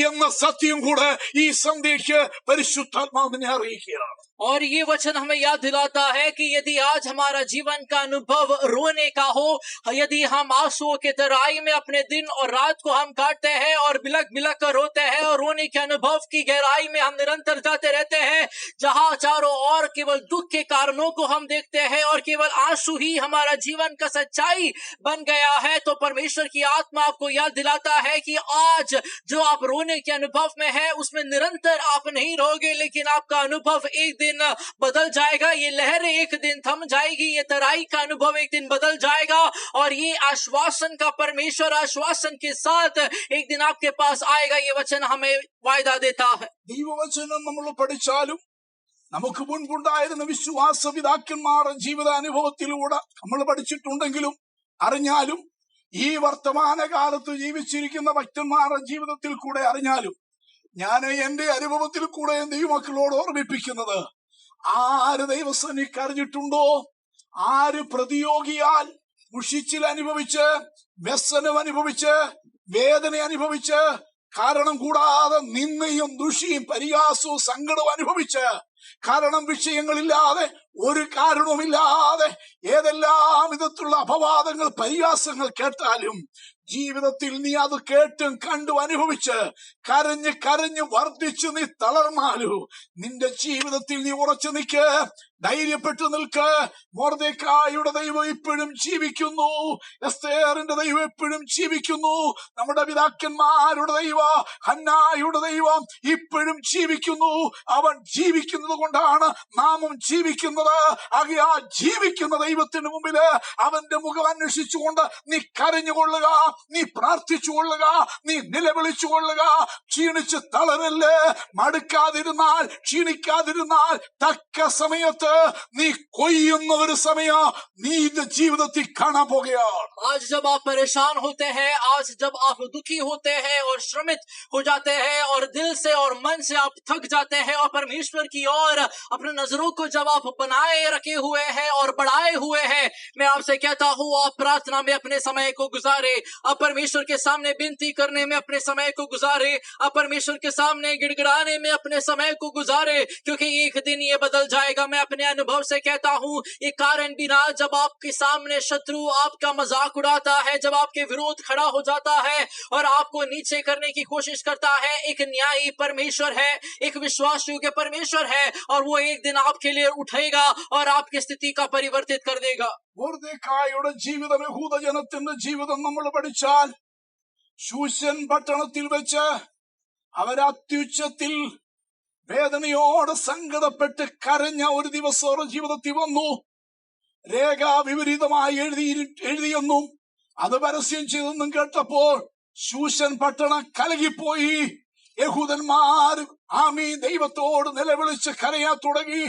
എന്ന സത്യം കൂടെ ഈ സന്ദേശ പരിശുദ്ധാത്മാവിനെ അറിയിക്കുകയാണ്. और ये वचन हमें याद दिलाता है कि यदि आज हमारा जीवन का अनुभव रोने का हो, यदि हम आंसुओं के तराई में अपने दिन और रात को हम काटते हैं और बिलक बिलक कर रोते हैं और रोने के अनुभव की गहराई में हम निरंतर जाते रहते हैं, जहां चारों ओर केवल दुख के कारणों को हम देखते हैं और केवल आंसू ही हमारा जीवन का सच्चाई बन गया है, तो परमेश्वर की आत्मा आपको याद दिलाता है कि आज जो आप रोने के अनुभव में है उसमें निरंतर आप नहीं रहोगे, लेकिन आपका अनुभव एक दिन बदल जाएगा। ये लहरें एक दिन थम जाएगी, ये तराई का अनुभव एक दिन बदल जाएगा और ये आश्वासन का परमेश्वर आश्वासन के साथ एक दिन आपके पास आएगा। ये वचन हमें वायदा देता है। ദൈവവചനം നമ്മൾ പഠിച്ചാലും നമുക്ക് മുൻപുണ്ടായിരുന്ന വിശ്വാസ പിതാക്കന്മാരുടെ ജീവിതാനുഭവത്തിലൂടെ നമ്മൾ പഠിച്ചിട്ടുണ്ടെങ്കിലും അറിഞ്ഞാലും, ഈ വർത്തമാന കാലത്ത് ജീവിച്ചിരിക്കുന്ന ഭക്തന്മാരുടെ ജീവിതത്തിൽ കൂടെ അറിഞ്ഞാലും, ഞാൻ എന്റെ അനുഭവത്തിൽ കൂടെ ദൈവമക്കളോട് ഓർമ്മിപ്പിക്കുന്നത്, ആര് ദൈവസന്നിധി കരഞ്ഞിട്ടുണ്ടോ, ആര് പ്രതിയോഗിയാൽ മുഷിച്ചിൽ അനുഭവിച്ച്, വ്യസനം അനുഭവിച്ച്, വേദന അനുഭവിച്ച്, കാരണം കൂടാതെ നിന്ദയും ദുഷിയും പരിഹാസവും സങ്കടവും അനുഭവിച്ച്, കാരണം വിഷയങ്ങളില്ലാതെ ഒരു കാരണവുമില്ലാതെ ഏതെല്ലാം വിധത്തിലുള്ള അപവാദങ്ങൾ പരിഹാസങ്ങൾ കേട്ടാലും ജീവിതത്തിൽ നീ അത് കേട്ടും കണ്ടും അനുഭവിച്ച് കരഞ്ഞ് കരഞ്ഞ് വർദ്ധിച്ച് നീ തളർന്നാലു നിന്റെ ജീവിതത്തിൽ നീ ഉറച്ചു നിൽക്ക്, ധൈര്യപ്പെട്ടു നിൽക്ക്. മൊർദെഖായിയുടെ ദൈവം ഇപ്പോഴും ജീവിക്കുന്നു, എസ്തേറിന്റെ ദൈവം ഇപ്പോഴും ജീവിക്കുന്നു, നമ്മുടെ പിതാക്കന്മാരുടെ ദൈവം ഹന്നായുടെ ദൈവം ഇപ്പോഴും ജീവിക്കുന്നു. അവൻ ജീവിക്കുന്നത് കൊണ്ടാണ് നാമും ജീവിക്കുന്നത്. ആകയാൽ ജീവിക്കുന്ന ദൈവത്തിന് മുമ്പില് അവന്റെ മുഖം അന്വേഷിച്ചുകൊണ്ട് നീ കരഞ്ഞുകൊള്ളുക, നീ പ്രാർത്ഥിച്ചുകൊള്ളുക, നീ നിലവിളിച്ചുകൊള്ളുക. ക്ഷീണിച്ച് തളരല്ലേ, മടുക്കാതിരുന്നാൽ, ക്ഷീണിക്കാതിരുന്നാൽ തക്ക സമയത്ത് നീ കൊയ്യുന്ന ഒരു സമയം നീ ജീവിതത്തിൽ കാണാൻ പോകുകയാണ്. आज जब आप परेशान होते हैं, आज जब आप दुखी होते हैं और श्रमित हो जाते हैं और दिल से और मन से आप थक जाते हैं और परमेश्वर की ओर अपने नजरों को जब आप बनाए रखे हुए हैं और बढ़ाए हुए हैं, मैं आपसे कहता हूँ आप प्रार्थना में अपने समय को गुजारे, आप परमेश्वर के सामने विनती करने में अपने समय को गुजारे, आप परमेश्वर के सामने गिड़गिड़ाने में अपने समय को गुजारे, क्योंकि एक दिन ये बदल जाएगा। मैं अपने अनुभव से कहता हूँ, ये कारण बिना जब आपके सामने शत्रु आपका मजाक उड़ाता है, जब आपके विरोध खड़ा हो जाता है और आपको नीचे करने की कोशिश करता है, एक न्यायी परमेश्वर है, एक विश्वास योग्य परमेश्वर है और वो एक दिन आपके लिए उठेगा और आपकी स्थिति का परिवर्तित कर देगा। മൊർദെഖായിയുടെ ജീവിതം, യഹൂദജനത്തിന്റെ ജീവിതം നമ്മൾ പഠിച്ചാൽ, ശൂശൻ പട്ടണത്തിൽ വെച്ച് അവർ അത്യുച്ചത്തിൽ വേദനയോടെ സങ്കടപ്പെട്ട് കരഞ്ഞ ഒരു ദിവസം അവരുടെ ജീവിതത്തിൽ വന്നു. രേഖ വിപരീതമായി എഴുതിയെന്നും അത് പരസ്യം ചെയ്തെന്നും കേട്ടപ്പോൾ ശൂശൻ പട്ടണം കലകിപ്പോയി. യഹൂദന്മാർ ആമീൻ ദൈവത്തോട് നിലവിളിച്ച് കരയാൻ തുടങ്ങി.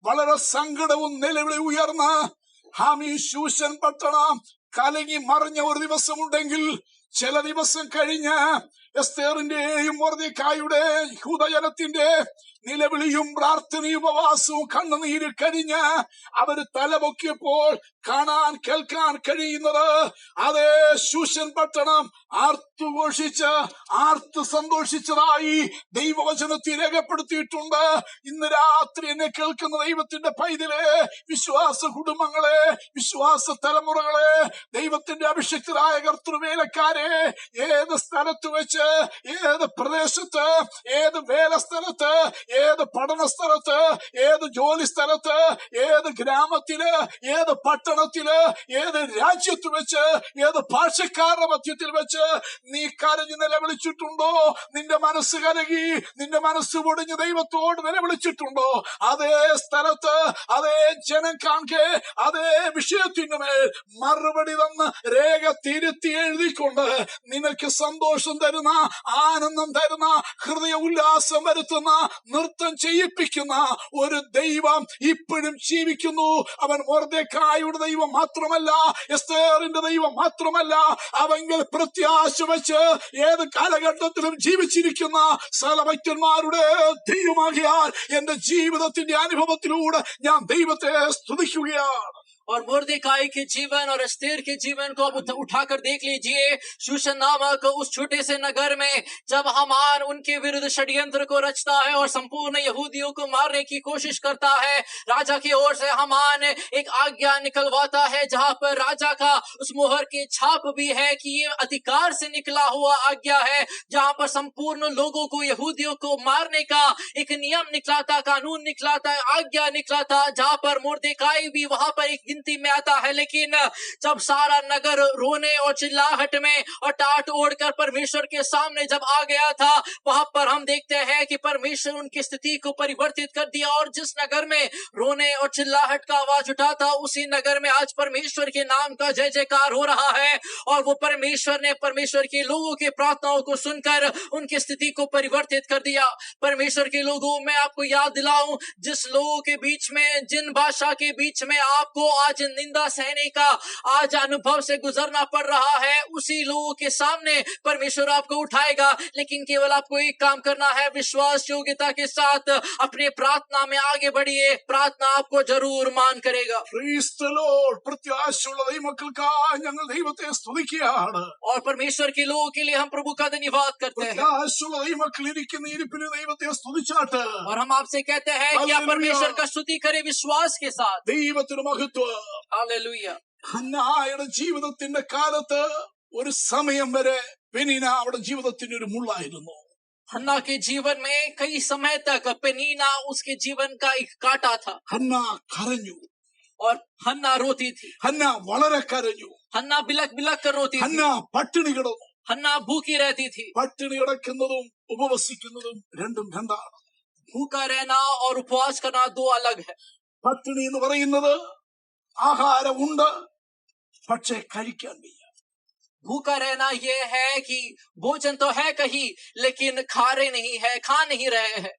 വളരെ സങ്കടവും നിലവിളി ഉയർന്ന് ആമീൻ ശൂശൻ പട്ടണം കലങ്ങി മറിഞ്ഞ ഒരു ദിവസമുണ്ടെങ്കിൽ, ചില ദിവസം കഴിഞ്ഞ് എസ്തേറിന്റെയും മൊർദെഖായിയുടെ യഹൂദജനത്തിന്റെ നിലവിളിയും പ്രാർത്ഥനയും ഉപവാസവും കണ്ണുനീര് കഴിഞ്ഞ് അവര് തലപൊക്കിയപ്പോൾ കാണാൻ കേൾക്കാൻ കഴിയുന്നത്, അതേ ശൂശൻ പട്ടണം ആർത്തുഘോഷിച്ച് ആർത്ത് സന്തോഷിച്ചതായി ദൈവവചനത്തിൽ രേഖപ്പെടുത്തിയിട്ടുണ്ട്. ഇന്ന് രാത്രി എന്നെ കേൾക്കുന്ന ദൈവത്തിന്റെ പൈതലേ, വിശ്വാസ കുടുംബങ്ങളെ, വിശ്വാസ തലമുറകളെ, ദൈവത്തിന്റെ അഭിഷിക്തരായ കർത്തൃവേലക്കാരെ, പ്രിയപ്പെട്ടവരെ, ഏത് സ്ഥലത്ത് വെച്ച്, ഏത് പ്രദേശത്ത്, ഏത് വേല സ്ഥലത്ത്, ഏത് പഠന സ്ഥലത്ത്, ഏത് ജോലി സ്ഥലത്ത്, ഏത് ഗ്രാമത്തില്, ഏത് പട്ടണത്തില്, ഏത് രാജ്യത്ത് വെച്ച്, ഏത് ഭാഷക്കാരുടെ മധ്യത്തിൽ വെച്ച് നീ കരഞ്ഞ് നിലവിളിച്ചിട്ടുണ്ടോ? നിന്റെ മനസ്സ് കലകി, നിന്റെ മനസ്സ് പൊടിഞ്ഞ് ദൈവത്തോട് നിലവിളിച്ചിട്ടുണ്ടോ? അതേ സ്ഥലത്ത്, അതേ ജനം കാണെ, അതേ വിഷയത്തിന് മേൽ മറുപടി തന്ന് രേഖ തിരുത്തി എഴുതിക്കൊണ്ട് നിനക്ക് സന്തോഷം തരുന്ന, ആനന്ദം തരുന്ന, ഹൃദയ ഉല്ലാസം വരുത്തുന്ന, നൃത്തം ചെയ്യിപ്പിക്കുന്ന ഒരു ദൈവം ഇപ്പോഴും ജീവിക്കുന്നു. അവൻ മൊർദെഖായിയുടെ ദൈവം മാത്രമല്ല, എസ്തേറിന്റെ ദൈവം മാത്രമല്ല, അവങ്കിൽ പ്രത്യാശ വെച്ച് ഏത് കാലഘട്ടത്തിലും ജീവിച്ചിരിക്കുന്ന സകലഭക്തന്മാരുടെ ദൈവമാകിയാൽ എന്റെ ജീവിതത്തിന്റെ അനുഭവത്തിലൂടെ ഞാൻ ദൈവത്തെ സ്തുതിക്കുകയാണ്. और मोर्देकाई के जीवन और एस्तेर के जीवन को अब उठाकर देख लीजिए। शूशन नामक उस छोटे से नगर में जब हामान उनके विरुद्ध षड्यंत्र को रचता है और संपूर्ण यहूदियों को मारने की कोशिश करता है, राजा की ओर से हामान एक आज्ञा निकलवाता है जहां पर राजा का उस मोहर के छाप भी है कि ये अधिकार से निकला हुआ आज्ञा है, जहां पर संपूर्ण लोगों को, यहूदियों को मारने का एक नियम निकला था, कानून निकला था, आज्ञा निकला था, जहां पर मोर्देकाई भी वहां पर एक गिनती में आता है। लेकिन जब सारा नगर रोने और चिल्लाहट में और टाट ओढ़कर परमेश्वर के सामने जब आ गया था, वहां पर हम देखते हैं कि परमेश्वर उनकी स्थिति को परिवर्तित कर दिया और जिस नगर में रोने और चिल्लाहट का आवाज उठा था, उसी नगर में आज परमेश्वर के नाम का जय जयकार हो रहा है। और वो परमेश्वर ने परमेश्वर के लोगों की प्रार्थनाओं को सुनकर उनकी स्थिति को परिवर्तित कर दिया। परमेश्वर के लोगों, मैं आपको याद दिलाऊं, जिस लोगों के बीच में, जिन भाषा के बीच में आपको आज निंदा सहने का आज अनुभव से गुजरना पड़ रहा है, उसी लोगों के सामने परमेश्वर आपको उठाएगा। लेकिन केवल आपको एक काम करना है, विश्वास योग्यता के साथ अपने प्रार्थना में आगे बढ़िए, प्रार्थना आपको जरूर मान करेगा। Praise the Lord. പ്രത്യാശയുള്ള ദൈവമക്കൾക്കായി ഞങ്ങൾ ദൈവത്തെ സ്തുതിക്കുകയാണ്. और परमेश्वर के लोगों के लिए हम प्रभु का धन्यवाद करते हैं പ്രത്യാശയുള്ള ദൈവമക്കൾ ഇരിക്കുന്ന ഇരിപ്പിന് ദൈവത്തെ സ്തുതിച്ചാട്ട്. और हम आपसे कहते हैं कि आप परमेश्वर का स्तुति करें विश्वास के साथ। ദൈവത്തിന് മഹത്വം. हालेलुया। ഹന്നായുടെ ജീവിതത്തിന്റെ കാലത്ത് ഒരു സമയം വരെ പെനീന അവിടെ ജീവിതത്തിന്റെ ഒരു മുള്ളായിരുന്നു. हन्ना के जीवन में कई समय तक पेनीना उसके जीवन का एक कांटा था ഹന്ന കരഞ്ഞു. और हन्ना रोती थी। ഹന്ന വളരെ കരഞ്ഞു. हन्ना बिलक बिलक कर रोती ഹന്ന थी। പട്ടിണി കിടന്നു. हन्ना भूखी रहती थी। പട്ടിണി കിടക്കുന്നതും ഉപവസിക്കുന്നതും രണ്ടും രണ്ടാണ്. भूखा रहना और उपवास करना दो अलग है। പട്ടിണി എന്ന് പറയുന്നത് ആഹാരമുണ്ട്, പക്ഷെ കഴിക്കാൻ വയ്യ. भूखा रहना ये है कि भोजन तो है कहीं, लेकिन खा रहे नहीं है, खा नहीं रहे हैं।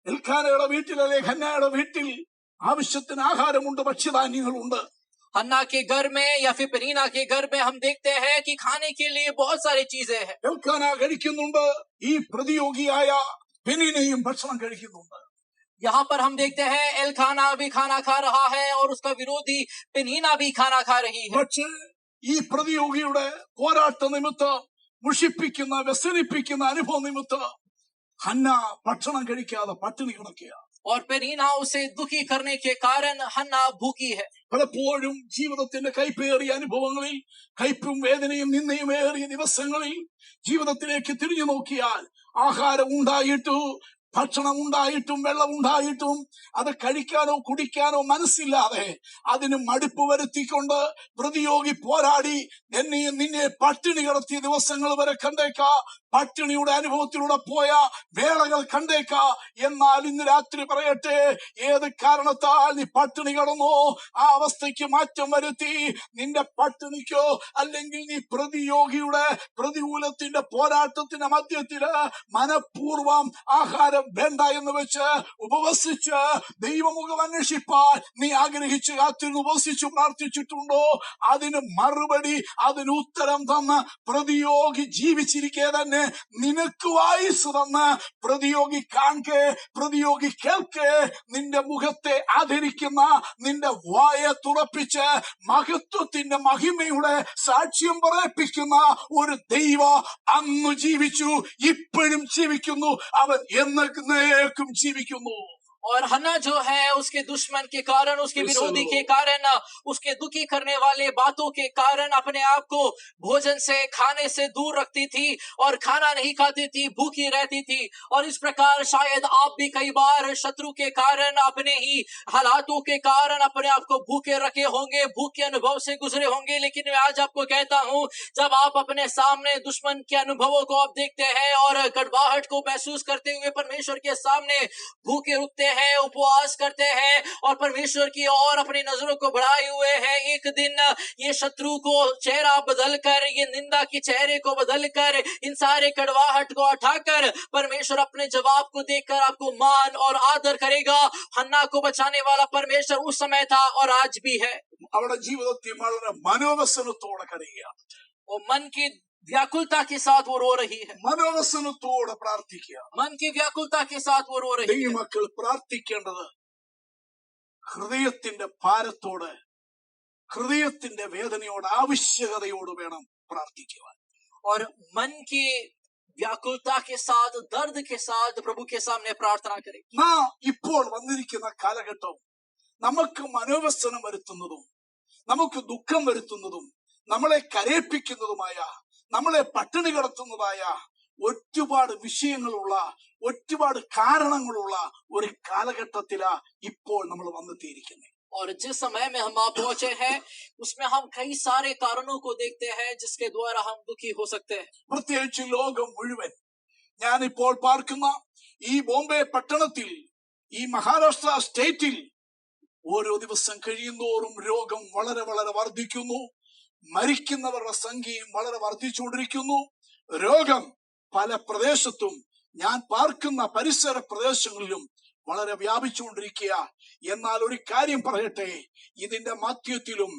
എൽക്കാനയുടെ വീട്ടിൽ അല്ലെങ്കിൽ ഹന്നയുടെ വീട്ടിൽ ആവശ്യത്തിന് ആഹാരമുണ്ട്, ഭക്ഷ്യധാന്യങ്ങളുണ്ട്. हन्ना के घर में या फिर पेनीना के घर में हम देखते हैं कि खाने के लिए बहुत सारी चीजें हैं। എൽക്കാന കഴിക്കുന്നുണ്ട്, ഈ പ്രതിയോഗിയായ പെനീനയും ഭക്ഷണം കഴിക്കുന്നുണ്ട്. यहाँ पर हम देखते हैं एलखाना भी खाना खा रहा है और उसका विरोधी पेनीना भी खाना खा रही है। പക്ഷേ ഈ പ്രതിയോഗിയുടെ പോരാട്ട നിമിത്തം, മുഷിപ്പിക്കുന്ന, വ്യസനിപ്പിക്കുന്ന അനുഭവ നിമിത്തം ഹന്ന ഭക്ഷണം കഴിക്കാതെ പട്ടിണി കിടക്കുക. और पेनीना उसे दुखी करने के कारण हन्ना भूखी है। പലപ്പോഴും ജീവിതത്തിന്റെ കൈപ്പേറിയ അനുഭവങ്ങളിൽ, കയ്പും വേദനയും നിന്നയും ഏറിയ ദിവസങ്ങളിൽ ജീവിതത്തിലേക്ക് തിരിഞ്ഞു നോക്കിയാൽ ആഹാരം ഉണ്ടായിട്ടു, ഭക്ഷണം ഉണ്ടായിട്ടും, വെള്ളം ഉണ്ടായിട്ടും അത് കഴിക്കാനോ കുടിക്കാനോ മനസ്സില്ലാതെ അതിന് മടുപ്പ് വരുത്തിക്കൊണ്ട് പ്രതിയോഗി പോരാടി എന്നെയും നിന്നെ പട്ടിണി കിടത്തിയ ദിവസങ്ങൾ വരെ കണ്ടേക്കാ. പട്ടിണിയുടെ അനുഭവത്തിലൂടെ പോയ വേളകൾ കണ്ടേക്കാ. എന്നാൽ ഇന്ന് രാത്രി പറയട്ടെ, ഏത് കാരണത്താൽ നീ പട്ടിണി കിടന്നോ ആ അവസ്ഥയ്ക്ക് മാറ്റം വരുത്തി നിന്റെ പട്ടിണിക്കോ അല്ലെങ്കിൽ നീ പ്രതിയോഗിയുടെ പ്രതികൂലത്തിന്റെ പോരാട്ടത്തിന്റെ മധ്യത്തില് മനഃപൂർവം ആഹാരം വേണ്ട എന്ന് വെച്ച് ഉപവസിച്ച് ദൈവമുഖം അന്വേഷിപ്പാൻ നീ ആഗ്രഹിച്ച് കാത്തിരുന്ന് ഉപവസിച്ചു പ്രാർത്ഥിച്ചിട്ടുണ്ടോ? അതിന് മറുപടി, അതിന് ഉത്തരം തന്ന് പ്രതിയോഗി ജീവിച്ചിരിക്കെ തന്നെ നിനക്ക് ആയുസ് തന്ന് പ്രതിയോഗി കാണെ, പ്രതിയോഗി കേൾക്കെ, നിന്റെ മുഖത്തെ ആദരിക്കുന്ന, നിന്റെ വായെ തുറപ്പിച്ച് മഹത്വത്തിന്റെ മഹിമയുടെ സാക്ഷ്യം പറയിപ്പിക്കുന്ന ഒരു ദൈവ അന്ന് ജീവിച്ചു, ഇപ്പോഴും ജീവിക്കുന്നു, അവൻ എന്നേക്കും ജീവിക്കുന്നു. और हन्ना जो है उसके दुश्मन के कारण, उसके Praise the विरोधी के Lord. कारण, उसके दुखी करने वाले बातों के कारण अपने आप को भोजन से, खाने से दूर रखती थी और खाना नहीं खाती थी, भूखी रहती थी। और इस प्रकार शायद आप भी कई बार शत्रु के कारण, अपने ही हालातों के कारण अपने आप को भूखे रखे होंगे, भूखे अनुभव से गुजरे होंगे। लेकिन मैं आज आपको कहता हूं, जब आप अपने सामने दुश्मन के अनुभवों को आप देखते हैं और कड़वाहट को महसूस करते हुए परमेश्वर के सामने भूखे रुकते हैं, उपवास करते हैं और परमेश्वर की ओर अपनी नजरों को बढ़ाए हुए हैं, एक दिन ये शत्रु को चेहरा बदलकर, ये निंदा के चेहरे को बदलकर, इन सारे कड़वाहट को हटाकर परमेश्वर अपने जवाब को देखकर आपको मान और आदर करेगा। हन्ना को बचाने वाला परमेश्वर उस समय था और आज भी है। അവരുടെ ജീവിതത്തിൽ വളരെ മനോവ്യസനത്തോടെ കരയുക, वो मन की व्याकुलता के साथ वो रो रही है, മനോവ്യസനത്തോടെ പ്രാർത്ഥിക്കുക. मन की व्याकुलता के साथ वो रो रही है। ദൈവമക്കൾ പ്രാർത്ഥിക്കേണ്ടത് ഹൃദയത്തിന്റെ ഭാരത്തോട്, ഹൃദയത്തിന്റെ വേദനയോട്, ആവശ്യകതയോട് വേണം പ്രാർത്ഥിക്കുവാൻ. और मन की व्याकुलता के साथ, दर्द के साथ प्रभु के सामने प्रार्थना करें। നാം ഇപ്പോൾ വന്നിരിക്കുന്ന കാലഘട്ടം നമുക്ക് മനോവ്യസനം വരുത്തുന്നതും നമുക്ക് ദുഃഖം വരുത്തുന്നതും നമ്മളെ കരയിപ്പിക്കുന്നതുമായ, നമ്മളെ പട്ടിണി കിടത്തുന്നതായ ഒരുപാട് വിഷയങ്ങളുള്ള, ഒരുപാട് കാരണങ്ങളുള്ള ഒരു കാലഘട്ടത്തിലാ ഇപ്പോൾ നമ്മൾ വന്നെത്തിയിരിക്കുന്നത്. और जिस समय में हम आप पहुंचे हैं उसमें हम कई सारे कारणों को देखते हैं जिसके द्वारा हम दुखी हो सकते हैं। പ്രത്യേകിച്ച് ലോകം മുഴുവൻ, ഞാനിപ്പോൾ പാർക്കുന്ന ഈ ബോംബെ പട്ടണത്തിൽ, ഈ മഹാരാഷ്ട്ര സ്റ്റേറ്റിൽ ഓരോ ദിവസം കഴിയുന്തോറും രോഗം വളരെ വളരെ വർദ്ധിക്കുന്നു. മരിക്കുന്നവരുടെ സംഖ്യയും വളരെ വർദ്ധിച്ചുകൊണ്ടിരിക്കുന്നു. രോഗം പല പ്രദേശത്തും, ഞാൻ പാർക്കുന്ന പരിസര പ്രദേശങ്ങളിലും വളരെ വ്യാപിച്ചുകൊണ്ടിരിക്കുക. എന്നാൽ ഒരു കാര്യം പറയട്ടെ, ഇതിന്റെ മധ്യത്തിലും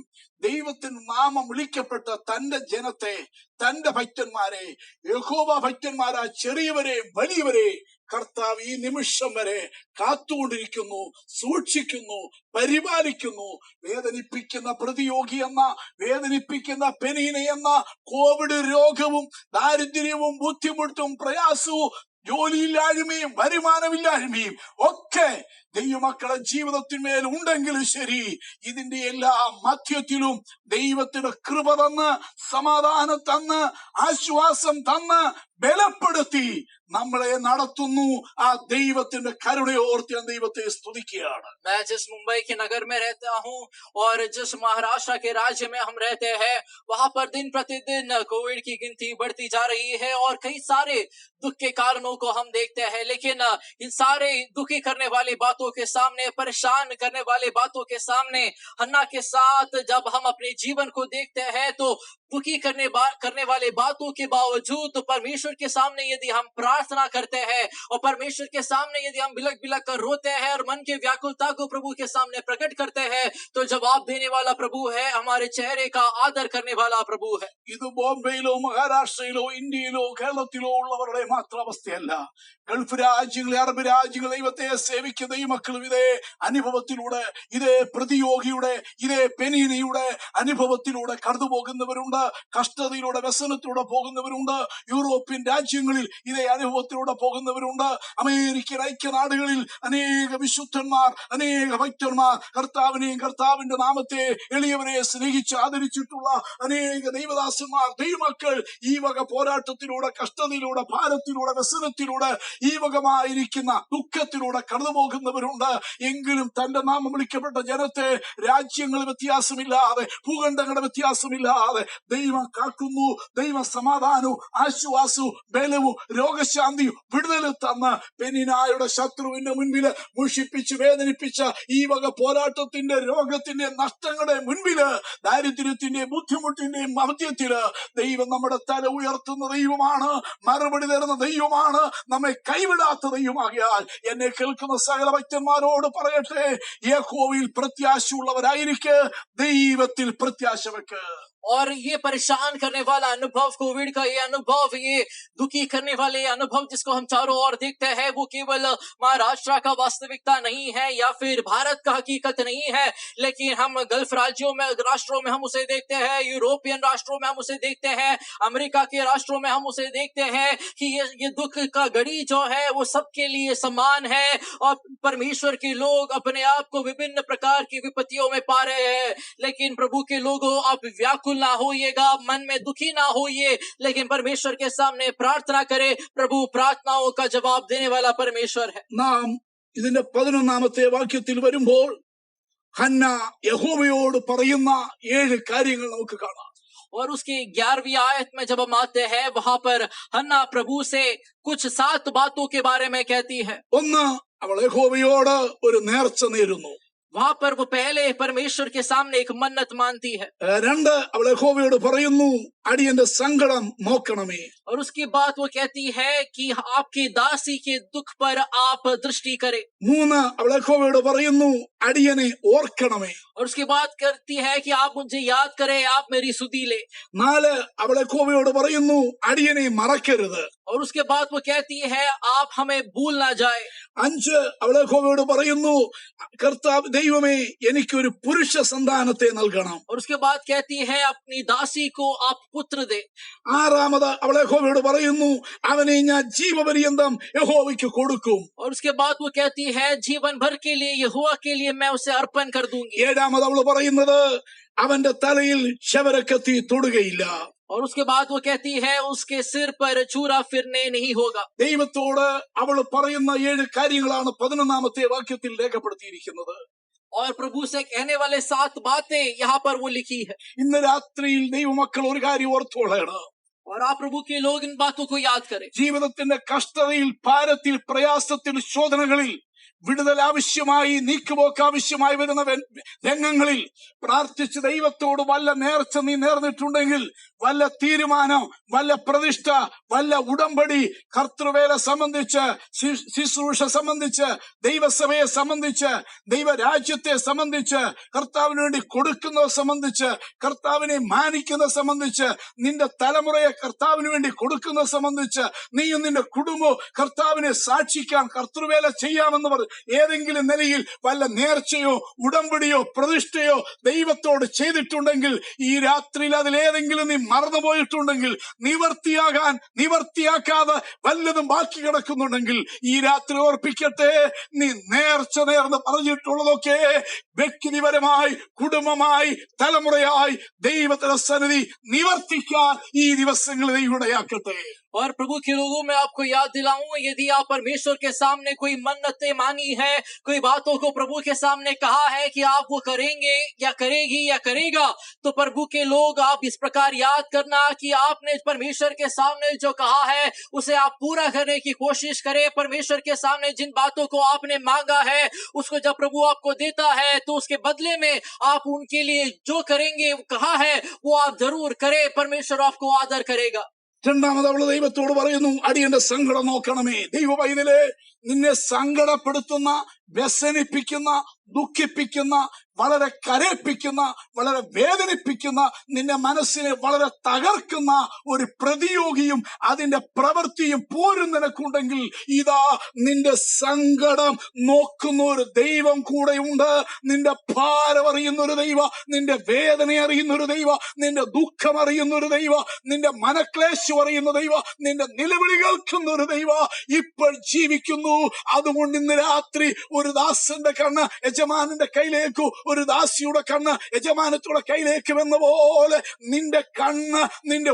ദൈവത്തിന് നാമം വിളിക്കപ്പെട്ട തന്റെ ജനത്തെ, തന്റെ ഭക്തന്മാരെ, യഹോവ ഭക്തന്മാരാ ചെറിയവരെ വലിയവരെ കർത്താവ് ഈ നിമിഷം വരെ കാത്തുകൊണ്ടിരിക്കുന്നു, സൂക്ഷിക്കുന്നു, പരിപാലിക്കുന്നു. വേദനിപ്പിക്കുന്ന പ്രതിയോഗി എന്ന, വേദനിപ്പിക്കുന്ന പെനീന എന്ന കോവിഡ് രോഗവും ദാരിദ്ര്യവും ബുദ്ധിമുട്ടും പ്രയാസവും ജോലിയില്ലായ്മയും വരുമാനമില്ലായ്മയും ഒക്കെ ദൈവമക്കളുടെ ജീവിതത്തിന്മേൽ ഉണ്ടെങ്കിലും ശരി, ഇതിന്റെ എല്ലാ മധ്യത്തിലും ദൈവത്തിന്റെ കൃപ തന്ന്, സമാധാനം തന്ന്, ആശ്വാസം തന്ന്, ബലപ്പെടുത്തി നമ്മളെ നടത്തുന്നു. ആ ദൈവത്തിന്റെ കരുണയോർത്ത് ഞാൻ ദൈവത്തെ സ്തുതിക്കുകയാണ്. मैं जिस मुंबई के नगर में रहता हूँ और जिस महाराष्ट्र के राज्य में हम रहते हैं, वहां पर दिन प्रतिदिन कोविड की गिनती बढ़ती जा रही है और कई सारे दुख के कारणों को हम देखते हैं। लेकिन इन सारे दुखी करने वाली बातों के सामने, परेशान करने वाली बातों के सामने, हन्ना के साथ जब हम अपने जीवन को देखते हैं तो दुखी करने वाले बातों के बावजूद परमेश्वर के सामने यदि हम प्रार्थना करते हैं और परमेश्वर के सामने यदि हम बिलक बिलक कर रोते हैं और मन की व्याकुलता को प्रभु के सामने प्रकट करते हैं, तो जवाब देने वाला प्रभु है, हमारे चेहरे का आदर करने वाला प्रभु है। ഇത് ബോംബെയിലോ മഹാരാഷ്ട്രയിലോ ഇന്ത്യയിലോ കേരളത്തിലോ ഉള്ളവരുടെ മാത്രം അവസ്ഥയല്ല. ഗൾഫ് രാജ്യങ്ങളെ, അറബ് രാജ്യങ്ങൾ ദൈവത്തെ സേവിക്കുന്ന ഈ മക്കളും ഇതേ അനുഭവത്തിലൂടെ, ഇതേ പ്രതിയോഗിയുടെ, ഇതേ പെനീനയുടെ അനുഭവത്തിലൂടെ കടന്നു പോകുന്നവരുണ്ട്. കഷ്ടതയിലൂടെ, വ്യസനത്തിലൂടെ പോകുന്നവരുണ്ട്. യൂറോപ്യൻ രാജ്യങ്ങളിൽ ഇതേ അനുഭവത്തിലൂടെ പോകുന്നവരുണ്ട്. അമേരിക്കൻ ഐക്യനാടുകളിൽ അനേക വിശുദ്ധന്മാർ, അനേക ഭക്തന്മാർ, കർത്താവിനെയും കർത്താവിന്റെ നാമത്തെ എളിയവരെ സ്നേഹിച്ച് ആദരിച്ചിട്ടുള്ള അനേക ദൈവദാസന്മാർ, ദൈവമക്കൾ ഈ വക പോരാട്ടത്തിലൂടെ, കഷ്ടതയിലൂടെ, ഭാരത്തിലൂടെ, വ്യസനത്തിലൂടെ, ഈ വകമായിരിക്കുന്ന ദുഃഖത്തിലൂടെ കടന്നു പോകുന്നവരുണ്ട്. എങ്കിലും തന്റെ നാമം വിളിക്കപ്പെട്ട ജനത്തെ രാജ്യങ്ങൾ വ്യത്യാസമില്ലാതെ, ഭൂഖണ്ഡങ്ങളുടെ വ്യത്യാസമില്ലാതെ ദൈവം കാക്കുന്നു. ദൈവ സമാധാനവും ആശ്വാസവും ബലവും രോഗശാന്തിയും വിടുതലും തന്ന് പെനിനായുടെ ശത്രുവിന്റെ മുൻപില് മുഷിപ്പിച്ച് വേദനിപ്പിച്ച ഈ വക പോരാട്ടത്തിന്റെ, രോഗത്തിന്റെ, നഷ്ടങ്ങളുടെ മുൻപില്, ദാരിദ്ര്യത്തിന്റെയും ബുദ്ധിമുട്ടിന്റെയും മധ്യത്തില് ദൈവം നമ്മുടെ തല ഉയർത്തുന്ന ദൈവമാണ്, മറുപടി തരുന്ന ദൈവമാണ്, നമ്മെ കൈവിടാത്ത ദൈവമാകിയാൽ എന്നെ കേൾക്കുന്ന സകല ഭക്തന്മാരോട് പറയട്ടെ, യഹോവയിൽ പ്രത്യാശയുള്ളവരായിരിക്കെ ദൈവത്തിൽ പ്രത്യാശ വെക്ക്. और ये परेशान करने वाला अनुभव, कोविड का ये अनुभव, ये दुखी करने वाले ये अनुभव जिसको हम चारों ओर देखते हैं, वो केवल महाराष्ट्र का वास्तविकता नहीं है या फिर भारत का हकीकत नहीं है, लेकिन हम गल्फ राष्ट्रों में हम उसे देखते हैं, यूरोपियन राष्ट्रों में हम उसे देखते हैं, अमेरिका के राष्ट्रों में हम उसे देखते हैं कि ये दुख का घड़ी जो है वो सबके लिए समान है। और परमेश्वर के लोग अपने आप को विभिन्न प्रकार की विपत्तियों में पा रहे हैं, लेकिन प्रभु के लोगों, आप व्याकुल ना होइएगा, मन में दुखी ना होइए, लेकिन परमेश्वर के सामने प्रार्थना करें। प्रभु प्रार्थनाओं का जवाब देने वाला परमेश्वर है। നാം ഇതിന്റെ 11-ാമത്തെ വാക്യത്തിൽ വരുമ്പോൾ ഹന്ന യഹോവയോട് പറയുന്ന 7 കാര്യങ്ങൾ നമുക്ക് കാണാം. और उसकी 11वीं आयत में जब हम आते हैं, वहां पर हन्ना प्रभु से कुछ 7 बातों के बारे में कहती है. ഒന്ന്, അവൾ യഹോവയോട് ഒരു നേർച്ച നേരുന്നു. वहां पर वो पहले परमेश्वर के सामने एक मन्नत मानती है. 2, അവൾ യഹോവയോട് പറയുന്നു, അടിയന്റെ സങ്കടം നോക്കണമേ. और उसके बाद वो कहती है कि आपकी दासी के दुख पर आप दृष्टि करें. 3, അവൾ യഹോവയോട് പറയുന്നു, അടിയനെ ഓർക്കണമേ. और उसके बाद करती है कि आप मुझे याद करें, आप मेरी सुधि ले. 4, അവൾ യഹോവയോട് പറയുന്നു, അടിയനെ മറക്കരുത്. और उसके बाद वो कहती है आप हमें भूल ना जाए. 5, അവൾ യഹോവയോട് പറയുന്നു, കർത്താവ് ദൈവമേ, എനിക്കൊരു പുരുഷ സന്താനത്തെ നൽകണം. और उसके बाद कहती है अपनी दासी को आप पुत्र दे. 6, അവൾ യഹോവയോട് പറയുന്നു, അവനെ ഞാൻ ജീവപര്യന്തം യഹോവയ്ക്ക് കൊടുക്കും. और उसके बाद वो कहती है जीवन भर के लिए यहोवा के लिए मैं उसे अर्पण कर दूंगी. 7, അവൾ പറയുന്നത്, അവന്റെ തലയിൽ ക്ഷവരക്കത്തി തൊടുകയില്ല. और उसके बाद वो कहती है उसके सिर पर छुरा फिरने नहीं होगा. ദൈവത്തോട് അവൾ പറയുന്ന 7 കാര്യങ്ങളാണ് 11-ാമത്തെ വാക്യത്തിൽ രേഖപ്പെടുത്തിയിരിക്കുന്നത്. और प्रभु से कहने वाले 7 बातें यहाँ पर वो लिखी है. ഇന്ന് രാത്രിയിൽ ദൈവമക്കൾ ഒരു കാര്യം ഓർത്തോളണം. और आप प्रभु के लोग इन बातों को याद करें. ജീവിതത്തിന്റെ കഷ്ടതയിൽ, ഭാരത്തിൽ, പ്രയാസത്തിൽ, ശോധനകളിൽ വിടുതൽ ആവശ്യമായി, നീക്കുപോക്ക് ആവശ്യമായി വരുന്ന രംഗങ്ങളിൽ പ്രാർത്ഥിച്ച് ദൈവത്തോട് വല്ല നേർച്ച നീ നേർന്നിട്ടുണ്ടെങ്കിൽ, വല്ല തീരുമാനം, വല്ല പ്രതിഷ്ഠ, വല്ല ഉടമ്പടി, കർത്തൃവേല സംബന്ധിച്ച്, ശുശ്രൂഷ സംബന്ധിച്ച്, ദൈവസഭയെ സംബന്ധിച്ച്, ദൈവരാജ്യത്തെ സംബന്ധിച്ച്, കർത്താവിന് വേണ്ടി കൊടുക്കുന്നത് സംബന്ധിച്ച്, കർത്താവിനെ മാനിക്കുന്നത് സംബന്ധിച്ച്, നിന്റെ തലമുറയെ കർത്താവിന് വേണ്ടി കൊടുക്കുന്നത് സംബന്ധിച്ച്, നീയും നിന്റെ കുടുംബവും കർത്താവിനെ സാക്ഷിക്കാൻ, കർത്തൃവേല ചെയ്യാമെന്ന് പറഞ്ഞ് ഏതെങ്കിലും നിലയിൽ വല്ല നേർച്ചയോ ഉടമ്പടിയോ പ്രതിഷ്ഠയോ ദൈവത്തോട് ചെയ്തിട്ടുണ്ടെങ്കിൽ, ഈ രാത്രിയിൽ അതിലേതെങ്കിലും നീ മറന്നുപോയിട്ടുണ്ടെങ്കിൽ, നിവർത്തിയാക്കാതെ വല്ലതും ബാക്കി കിടക്കുന്നുണ്ടെങ്കിൽ, ഈ രാത്രി ഓർപ്പിക്കട്ടെ, നീ നേർച്ച നേർന്ന് പറഞ്ഞിട്ടുള്ളതൊക്കെ വ്യക്തിപരമായി, കുടുംബമായി, തലമുറയായി ദൈവത്തിന്റെ സന്നിധി നിവർത്തിക്കാൻ ഈ ദിവസങ്ങളിൽ ദൈവമുടയാക്കട്ടെ. और प्रभु के लोगों में आपको याद दिलाऊं, यदि आप परमेश्वर के सामने कोई मन्नतें मानी है, कोई बातों को प्रभु के सामने कहा है कि आप वो करेंगे या करेगी या करेगा, तो प्रभु के लोग आप इस प्रकार याद करना कि आपने परमेश्वर के सामने जो कहा है उसे आप पूरा करने की कोशिश करें. परमेश्वर के सामने जिन बातों को आपने मांगा है, उसको जब प्रभु आपको देता है तो उसके बदले में आप उनके लिए जो करेंगे, कहा है, वो आप जरूर करें. परमेश्वर आपको आदर करेगा. 2, അവള് ദൈവത്തോട് പറയുന്നു, അടിയന്റെ സങ്കടം നോക്കണമേ. ദൈവ പൈതലേ, നിന്നെ സങ്കടപ്പെടുത്തുന്ന, വ്യസനിപ്പിക്കുന്ന, ദുഃഖിപ്പിക്കുന്ന, വളരെ കരയിപ്പിക്കുന്ന, വളരെ വേദനിപ്പിക്കുന്ന, നിന്റെ മനസ്സിനെ വളരെ തകർക്കുന്ന ഒരു പ്രതിയോഗിയും അതിന്റെ പ്രവൃത്തിയും പോരും നിനക്കുണ്ടെങ്കിൽ, ഇതാ നിന്റെ സങ്കടം നോക്കുന്ന ഒരു ദൈവം കൂടെയുണ്ട്. നിന്റെ ഭാരം അറിയുന്ന ഒരു ദൈവ, നിന്റെ വേദന അറിയുന്ന ഒരു ദൈവ, നിന്റെ ദുഃഖം അറിയുന്ന ഒരു ദൈവ, നിന്റെ മനക്ലേശം അറിയുന്ന ദൈവ, നിന്റെ നിലവിളി കേൾക്കുന്ന ഒരു ദൈവ ഇപ്പോൾ ജീവിക്കുന്നു. അതുകൊണ്ട് ഇന്ന് രാത്രി ഒരു ദാസന്റെ കണ്ണ് യജമാനന്റെ കയ്യിലേക്കു, ഒരു ദാസിയുടെ കണ്ണ് യജമാനത്തിന്റെ കയ്യിലേക്ക് എന്ന പോലെ നിന്റെ കണ്ണ്, നിന്റെ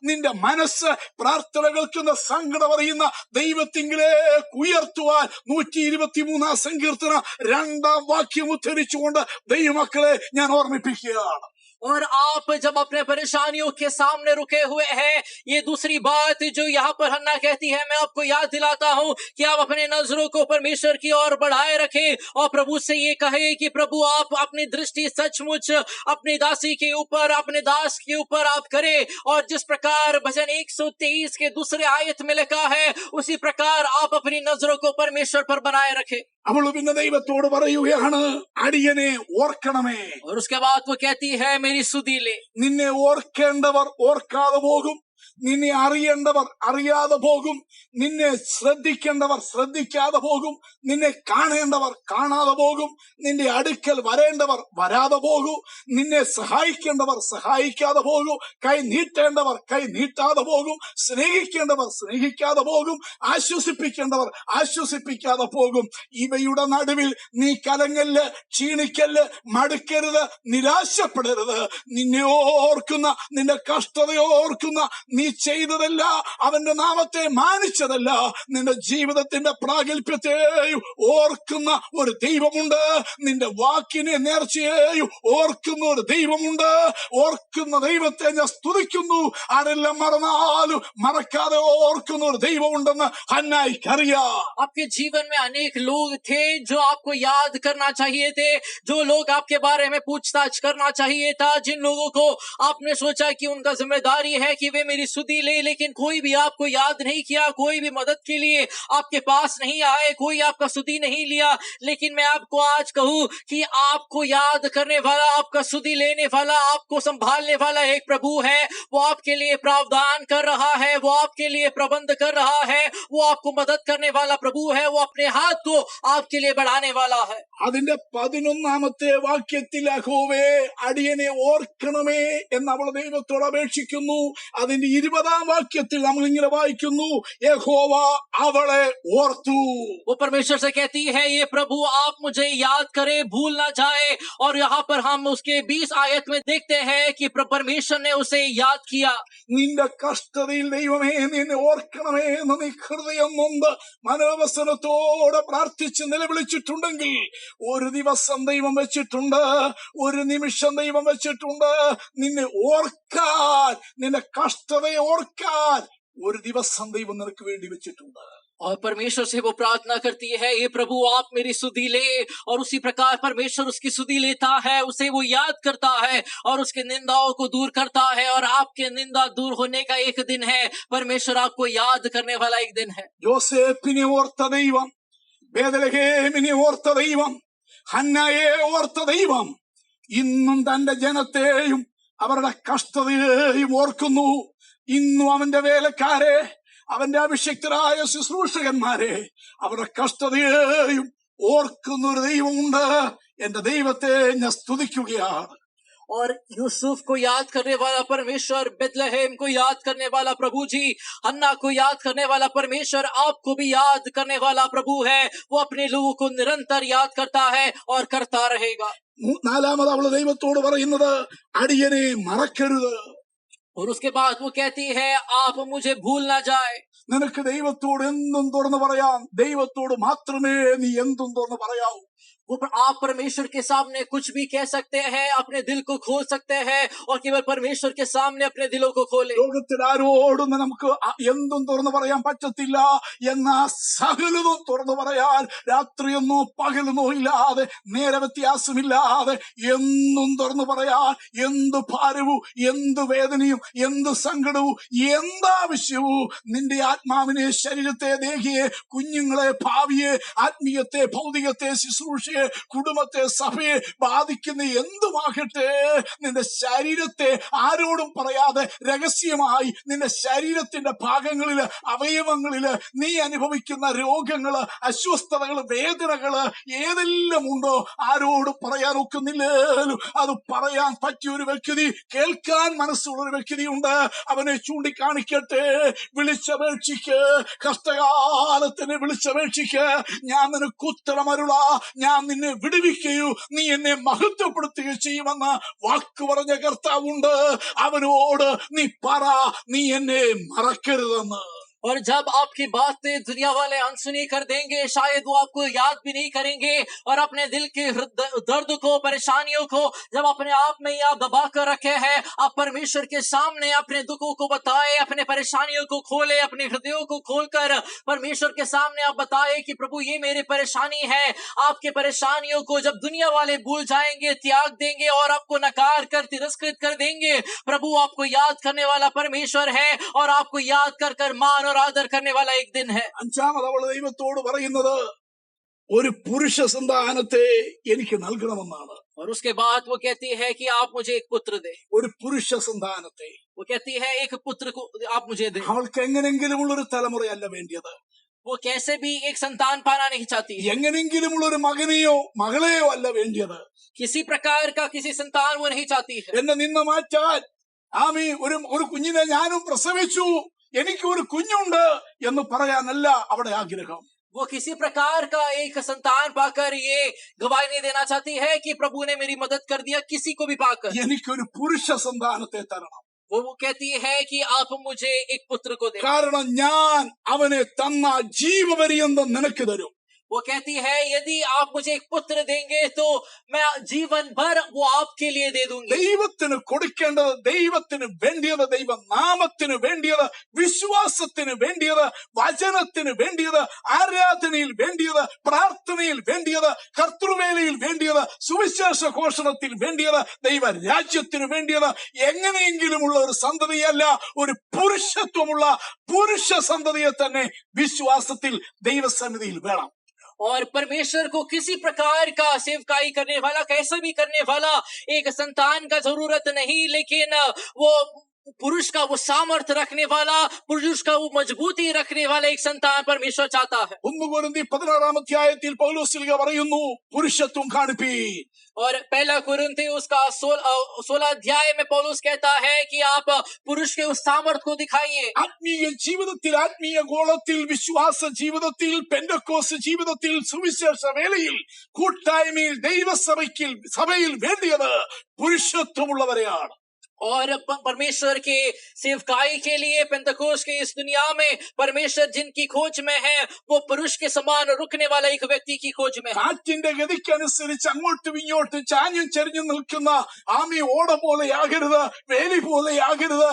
നിന്റെ മനസ്സ് പ്രാർത്ഥന കേൾക്കുന്ന, സങ്കടം അറിയുന്ന ദൈവത്തിങ്കിലേക്ക് ഉയർത്തുവാൻ 123 സങ്കീർത്തനം 2 വാക്യം ഉദ്ധരിച്ചുകൊണ്ട് ദൈവമക്കളെ ഞാൻ ഓർമ്മിപ്പിക്കുകയാണ്. और आप जब अपने परेशानियों के सामने रुके हुए हैं, ये दूसरी बात जो यहाँ पर हन्ना कहती है, मैं आपको याद दिलाता हूँ कि आप अपने नजरों को परमेश्वर की ओर बढ़ाए रखें और प्रभु से ये कहे कि प्रभु आप अपनी दृष्टि सचमुच अपनी दासी के ऊपर, अपने दास के ऊपर आप करें. और जिस प्रकार भजन 123 के दूसरे आयत में लिखा है, उसी प्रकार आप अपनी नजरों को परमेश्वर पर बनाए रखें. അവള് പിന്നെ ദൈവത്തോട് പറയുകയാണ്, അടിയനെ ഓർക്കണമേ. और उसके बाद वो कहती है मेरी सुधि ले. നിന്നെ ഓർക്കേണ്ടവർ ഓർക്കാതെ പോകും, നിന്നെ അറിയേണ്ടവർ അറിയാതെ പോകും, നിന്നെ ശ്രദ്ധിക്കേണ്ടവർ ശ്രദ്ധിക്കാതെ പോകും, നിന്നെ കാണേണ്ടവർ കാണാതെ പോകും, നിന്റെ അടുക്കൽ വരേണ്ടവർ വരാതെ പോകും, നിന്നെ സഹായിക്കേണ്ടവർ സഹായിക്കാതെ പോകും, കൈ നീട്ടേണ്ടവർ കൈ നീട്ടാതെ പോകും, സ്നേഹിക്കേണ്ടവർ സ്നേഹിക്കാതെ പോകും, ആശ്വസിപ്പിക്കേണ്ടവർ ആശ്വസിപ്പിക്കാതെ പോകും. ഇവയുടെ നടുവിൽ നീ കലങ്ങല്ല്, ക്ഷീണിക്കല്ല്, മടുക്കരുത്, നിരാശപ്പെടരുത്. നിന്നെ ഓർക്കുന്ന, നിന്റെ കഷ്ടതയോർക്കുന്ന, നീ ചെയ്തതല്ല, അവന്റെ നാമത്തെ മാനിച്ചതല്ല, നിന്റെ ജീവിതത്തിന്റെ പ്രാഗൽഭ്യത്തെയും ഓർക്കുന്ന ഒരു ദൈവമുണ്ട്. നിന്റെ വാക്കിനെ നേർച്ചയെയും ഓർക്കുന്ന ഒരു ദൈവമുണ്ട്. ഓർക്കുന്ന ദൈവത്തെ ഞാൻ സ്തുതിക്കുന്നു. ആരെല്ലാം മറന്നാലും മറക്കാതെ ഓർക്കുന്ന ഒരു ദൈവമുണ്ടെന്ന് ഹന്നായിക്കറിയാം. आपके जीवन में अनेक लोग थे जो आपको याद करना चाहिए थे, जो लोग आपके बारे में पूछताछ करना चाहिए था, जिन लोगों को आपने सोचा कि उनका जिम्मेदारी है कि वे मेरी सुधि ले, लेकिन कोई भी आपको याद नहीं किया, कोई भी मदद के लिए आपके पास नहीं आए, कोई आपका सुधि नहीं लिया. लेकिन मैं आपको आज कहूं कि आपको याद करने वाला, आपका सुधि लेने वाला, आपको संभालने वाला एक प्रभु है. वो आपके लिए प्रावधान कर रहा है, वो आपके लिए प्रबंध कर रहा है, वो आपको मदद करने वाला प्रभु है, वो अपने हाथ को आपके लिए बढ़ाने वाला है. അതിന്റെ 11ാമത്തെ വാക്യത്തിൽ യഹോവേ അടിയനെ ഓർക്കണമേ എന്ന് അവൾ ദൈവത്തോട് അപേക്ഷിക്കുന്നു. അതിന്റെ 20ാം വാക്യത്തിൽ നമ്മൾ ഇങ്ങനെ വായിക്കുന്നു, യഹോവ അവളെ ഓർത്തു. वो परमेश्वर से कहती है, ये प्रभु आप मुझे याद करें, भूल ना जाए. और यहाँ पर हम उसके 20 आयत में देखते हैं कि परमेश्वर ने उसे याद किया. നിന്റെ കഷ്ടതയിൽ ദൈവമേ നിന്നെ ഓർക്കണമേ എന്ന് നീ ഹൃദയം നൊന്ത് മനോവസനത്തോടെ പ്രാർത്ഥിച്ച് നിലവിളിച്ചിട്ടുണ്ടെങ്കിൽ, ഒരു ദിവസം ദൈവം വെച്ചിട്ടുണ്ട്, ഒരു നിമിഷം ദൈവം വെച്ചിട്ടുണ്ട് നിന്നെ ഓർക്കാൻ, നിന്റെ കഷ്ടതയെ ഓർക്കാൻ ഒരു ദിവസം ദൈവം നിനക്ക് വേണ്ടി വെച്ചിട്ടുണ്ട്. और परमेश्वर से वो प्रार्थना करती है, ये प्रभु आप मेरी सुधि ले. और उसी प्रकार परमेश्वर उसकी सुधि लेता है, उसे वो याद करता है और उसके निंदाओं को दूर करता है. और आपके निंदा दूर होने का एक दिन है, परमेश्वर आपको याद करने वाला एक दिन है. യോസേപ്പിനെ ഓർത്ത ദൈവം, ബേത്ലഹേമിനെ ഓർത്ത ദൈവം, ഹന്നയെ ഓർത്ത ദൈവം ഇന്നും തന്റെ ജനത്തെയും അവരുടെ കഷ്ടതയെയും ഓർക്കുന്നു. ഇന്നും അവന്റെ വേലക്കാരെ, അവന്റെ അഭിഷിക്തരായ ശുശ്രൂഷകന്മാരെ, അവരുടെ കഷ്ടതയെയും ഓർക്കുന്ന ഒരു ദൈവമുണ്ട്. എന്റെ ദൈവത്തെ ഞാൻ സ്തുതിക്കുകയാണ്. और यूसुफ को याद करने वाला परमेश्वर, बेथलेहम को याद करने वाला प्रभु जी, हन्ना को याद करने वाला परमेश्वर आपको भी याद करने वाला प्रभु है. वो अपने लोगों को निरंतर याद करता है और करता रहेगा. 4ാമത് അവള് ദൈവത്തോട് പറയുന്നത്, അടിയനെ മറക്കരുത്. और उसके बाद वो कहती है, आप मुझे भूल ना जाए. നിനക്ക് ദൈവത്തോട് എന്തും തുറന്നു പറയാം, ദൈവത്തോട് മാത്രമേ നീ എന്തും തുറന്നു പറയാവൂ. वो आप परमेश्वर के सामने कुछ भी कह सकते हैं, अपने दिल को खोल सकते हैं और केवल परमेश्वर के सामने अपने दिलों को खोले. ലോകത്തിൽ ആരോടും നമുക്ക് എന്തും തുറന്നു പറയാൻ പറ്റത്തില്ല, എന്നാ സകലതും തുറന്നു പറയാൻ രാത്രിയെന്നോ പകലെന്നോ ഇല്ലാതെ, നേരെ വ്യത്യാസമില്ലാതെ എന്നും തുറന്നു പറയാൻ, എന്ത് ഭാരവും എന്ത് വേദനയും എന്ത് സങ്കടവും എന്താവശ്യവും നിന്റെ ആത്മാവിനെ, ശരീരത്തെ, ദേഹിയെ, കുഞ്ഞുങ്ങളെ, ഭാവിയെ, ആത്മീയത്തെ, ഭൗതികത്തെ, ശുശ്രൂഷയെ, കുടുംബത്തെ, സഭയെ ബാധിക്കുന്ന എന്തുമാകട്ടെ, നിന്റെ ശരീരത്തെ ആരോടും പറയാതെ രഹസ്യമായി നിന്റെ ശരീരത്തിന്റെ ഭാഗങ്ങളില്, അവയവങ്ങളില് നീ അനുഭവിക്കുന്ന രോഗങ്ങള്, അസ്വസ്ഥതകള്, വേദനകള് ഏതെല്ലാം ഉണ്ടോ ആരോട് പറയാൻ ഒക്കുന്നില്ലേലും അത് പറയാൻ പറ്റിയ ഒരു വ്യക്തി, കേൾക്കാൻ മനസ്സുള്ള ഒരു വ്യക്തിയുണ്ട്. അവനെ ചൂണ്ടിക്കാണിക്കട്ടെ. വിളിച്ചപേക്ഷിക്ക്, കഷ്ടകാലത്തിന് വിളിച്ചപേക്ഷിക്ക്. ഞാൻ നിനക്ക് ഉത്തരമരുള, ഞാൻ നിന്നെ വിടുവിക്കുകയോ നീ എന്നെ മഹത്വപ്പെടുത്തുകയോ ചെയ്യുമെന്ന് വാക്ക് പറഞ്ഞ കർത്താവുണ്ട്. അവനോട് നീ പറ, നീ എന്നെ മറക്കരുതെന്ന്. और जब आपकी बातें दुनिया वाले अनसुनी कर देंगे, शायद वो आपको याद भी नहीं करेंगे, और अपने दिल के दर्द को, परेशानियों को जब अपने आप में ही आप दबा कर रखे हैं, आप परमेश्वर के सामने अपने दुखों को बताए, अपने परेशानियों को खोले, अपने हृदयों को खोलकर परमेश्वर के सामने आप बताए कि प्रभु ये मेरी परेशानी है. आपके परेशानियों को जब दुनिया वाले भूल जाएंगे, त्याग देंगे और आपको नकार कर, तिरस्कृत कर देंगे, प्रभु आपको याद करने वाला परमेश्वर है और आपको याद कर कर मान और आदर करने वाला एक दिन है. 5ാമത് അവൾ ദൈവത്തോട് പറയുന്നത്, ഒരു പുരുഷ സന്താനത്തെ എനിക്ക് നൽകണമെന്നാണ്. और उसके बाद वो कहती है कि आप मुझे एक पुत्र दे. ഒരു പുരുഷ സന്താനത്തെ. वो कहती है एक पुत्र को आप मुझे दे. അവൾക്ക് എങ്ങനെങ്കിലുമുള്ള ഒരു തലമുറയല്ല വേണ്ടിയത്. वो कैसे भी एक संतान पाना नहीं चाहती. എങ്ങനെങ്കിലുമുള്ള ഒരു മകനെയോ മകളെയോ അല്ല വേണ്ടിയത്. किसी प्रकार का किसी संतान वो नहीं चाहती है. എന്നെ നിന്ന് മാറ്റാൻ ഒരു കുഞ്ഞിനെ ഞാനും പ്രസവിച്ചു, എനിക്ക് ഒരു കുഞ്ഞുണ്ട് എന്ന് പറയാനല്ല അവിടെ ആഗ്രഹം. वो किसी प्रकार का एक संतान पाकर ये गवाही नहीं देना चाहती है कि प्रभु ने मेरी मदद कर दिया, किसी को भी पाकर. എനിക്കൊരു പുരുഷ സന്താനത്തെ തരണം. वो कहती है कि आप मुझे एक पुत्र को दे. കാരണം ഞാൻ അവനെ തന്ന ജീവപര്യന്തം നിനക്ക് തരും. वो कहती है यदि आप मुझे एक पुत्र देंगे तो मैं जीवन भर वो आपके लिए दे दूंगी. ദൈവത്തിന് കൊടുക്കേണ്ടത്, ദൈവത്തിന് വേണ്ടിയത്, ദൈവനാമത്തിന് വേണ്ടിയത്, വിശ്വാസത്തിന് വേണ്ടിയത്, വചനത്തിന് വേണ്ടിയത്, ആരാധനയിൽ വേണ്ടിയത്, പ്രാർത്ഥനയിൽ വേണ്ടിയത്, കർത്തൃവേലയിൽ വേണ്ടിയത്, സുവിശേഷ ഘോഷണത്തിൽ വേണ്ടിയത്, ദൈവരാജ്യത്തിന് വേണ്ടിയത് എങ്ങനെയെങ്കിലുമുള്ള ഒരു സന്തതിയല്ല, ഒരു പുരുഷത്വമുള്ള പുരുഷ സന്തതിയെ തന്നെ വിശ്വാസത്തിൽ ദൈവസന്നിധിയിൽ വേണം. और परमेश्वर को किसी प्रकार का सेवकाई करने वाला, कैसे भी करने वाला एक संतान का जरूरत नहीं, लेकिन वो पुरुष का वो सामर्थ्य रखने वाला, पुरुष का वो मजबूती रखने वाला एक संतान परमेश्वर चाहता है. 1 കൊരിന്ത്യർ 16 അധ്യായത്തിൽ പൗലോസ് ശ്ലീഹ പറയുന്നു, പുരുഷത്വം കാണിപ്പീൻ. और पहला कुरिन्थी उसका 16 अध्याय में पौलुस कहता है कि आप पुरुष के उस सामर्थ्य को दिखाइए. ആത്മീയ ജീവിതത്തിൽ, ആത്മീയ ഗോളത്തിൽ, വിശ്വാസ ജീവിതത്തിൽ, പെന്തക്കോസ്ത് ജീവിതത്തിൽ, സുവിശേഷ വേലയിൽ, കൂട്ടായ്മയിൽ, സഭയിൽ വേണ്ടിയത് പുരുഷത്വമുള്ളവരെയാണ്. और परमेश्वर के सेवकाई के लिए पेंतकोस के इस दुनिया में परमेश्वर जिनकी खोज में है, वो पुरुष के समान रुकने वाला एक व्यक्ति की खोज में है. കാറ്റിന്റെ ഗതിക്കനുസരിച്ച് അങ്ങോട്ടും ഇങ്ങോട്ടും ചാഞ്ഞും ചെരിഞ്ഞും നിൽക്കുന്ന ഓട പോലെയാകരുത്, വേലി പോലെയാകരുത്,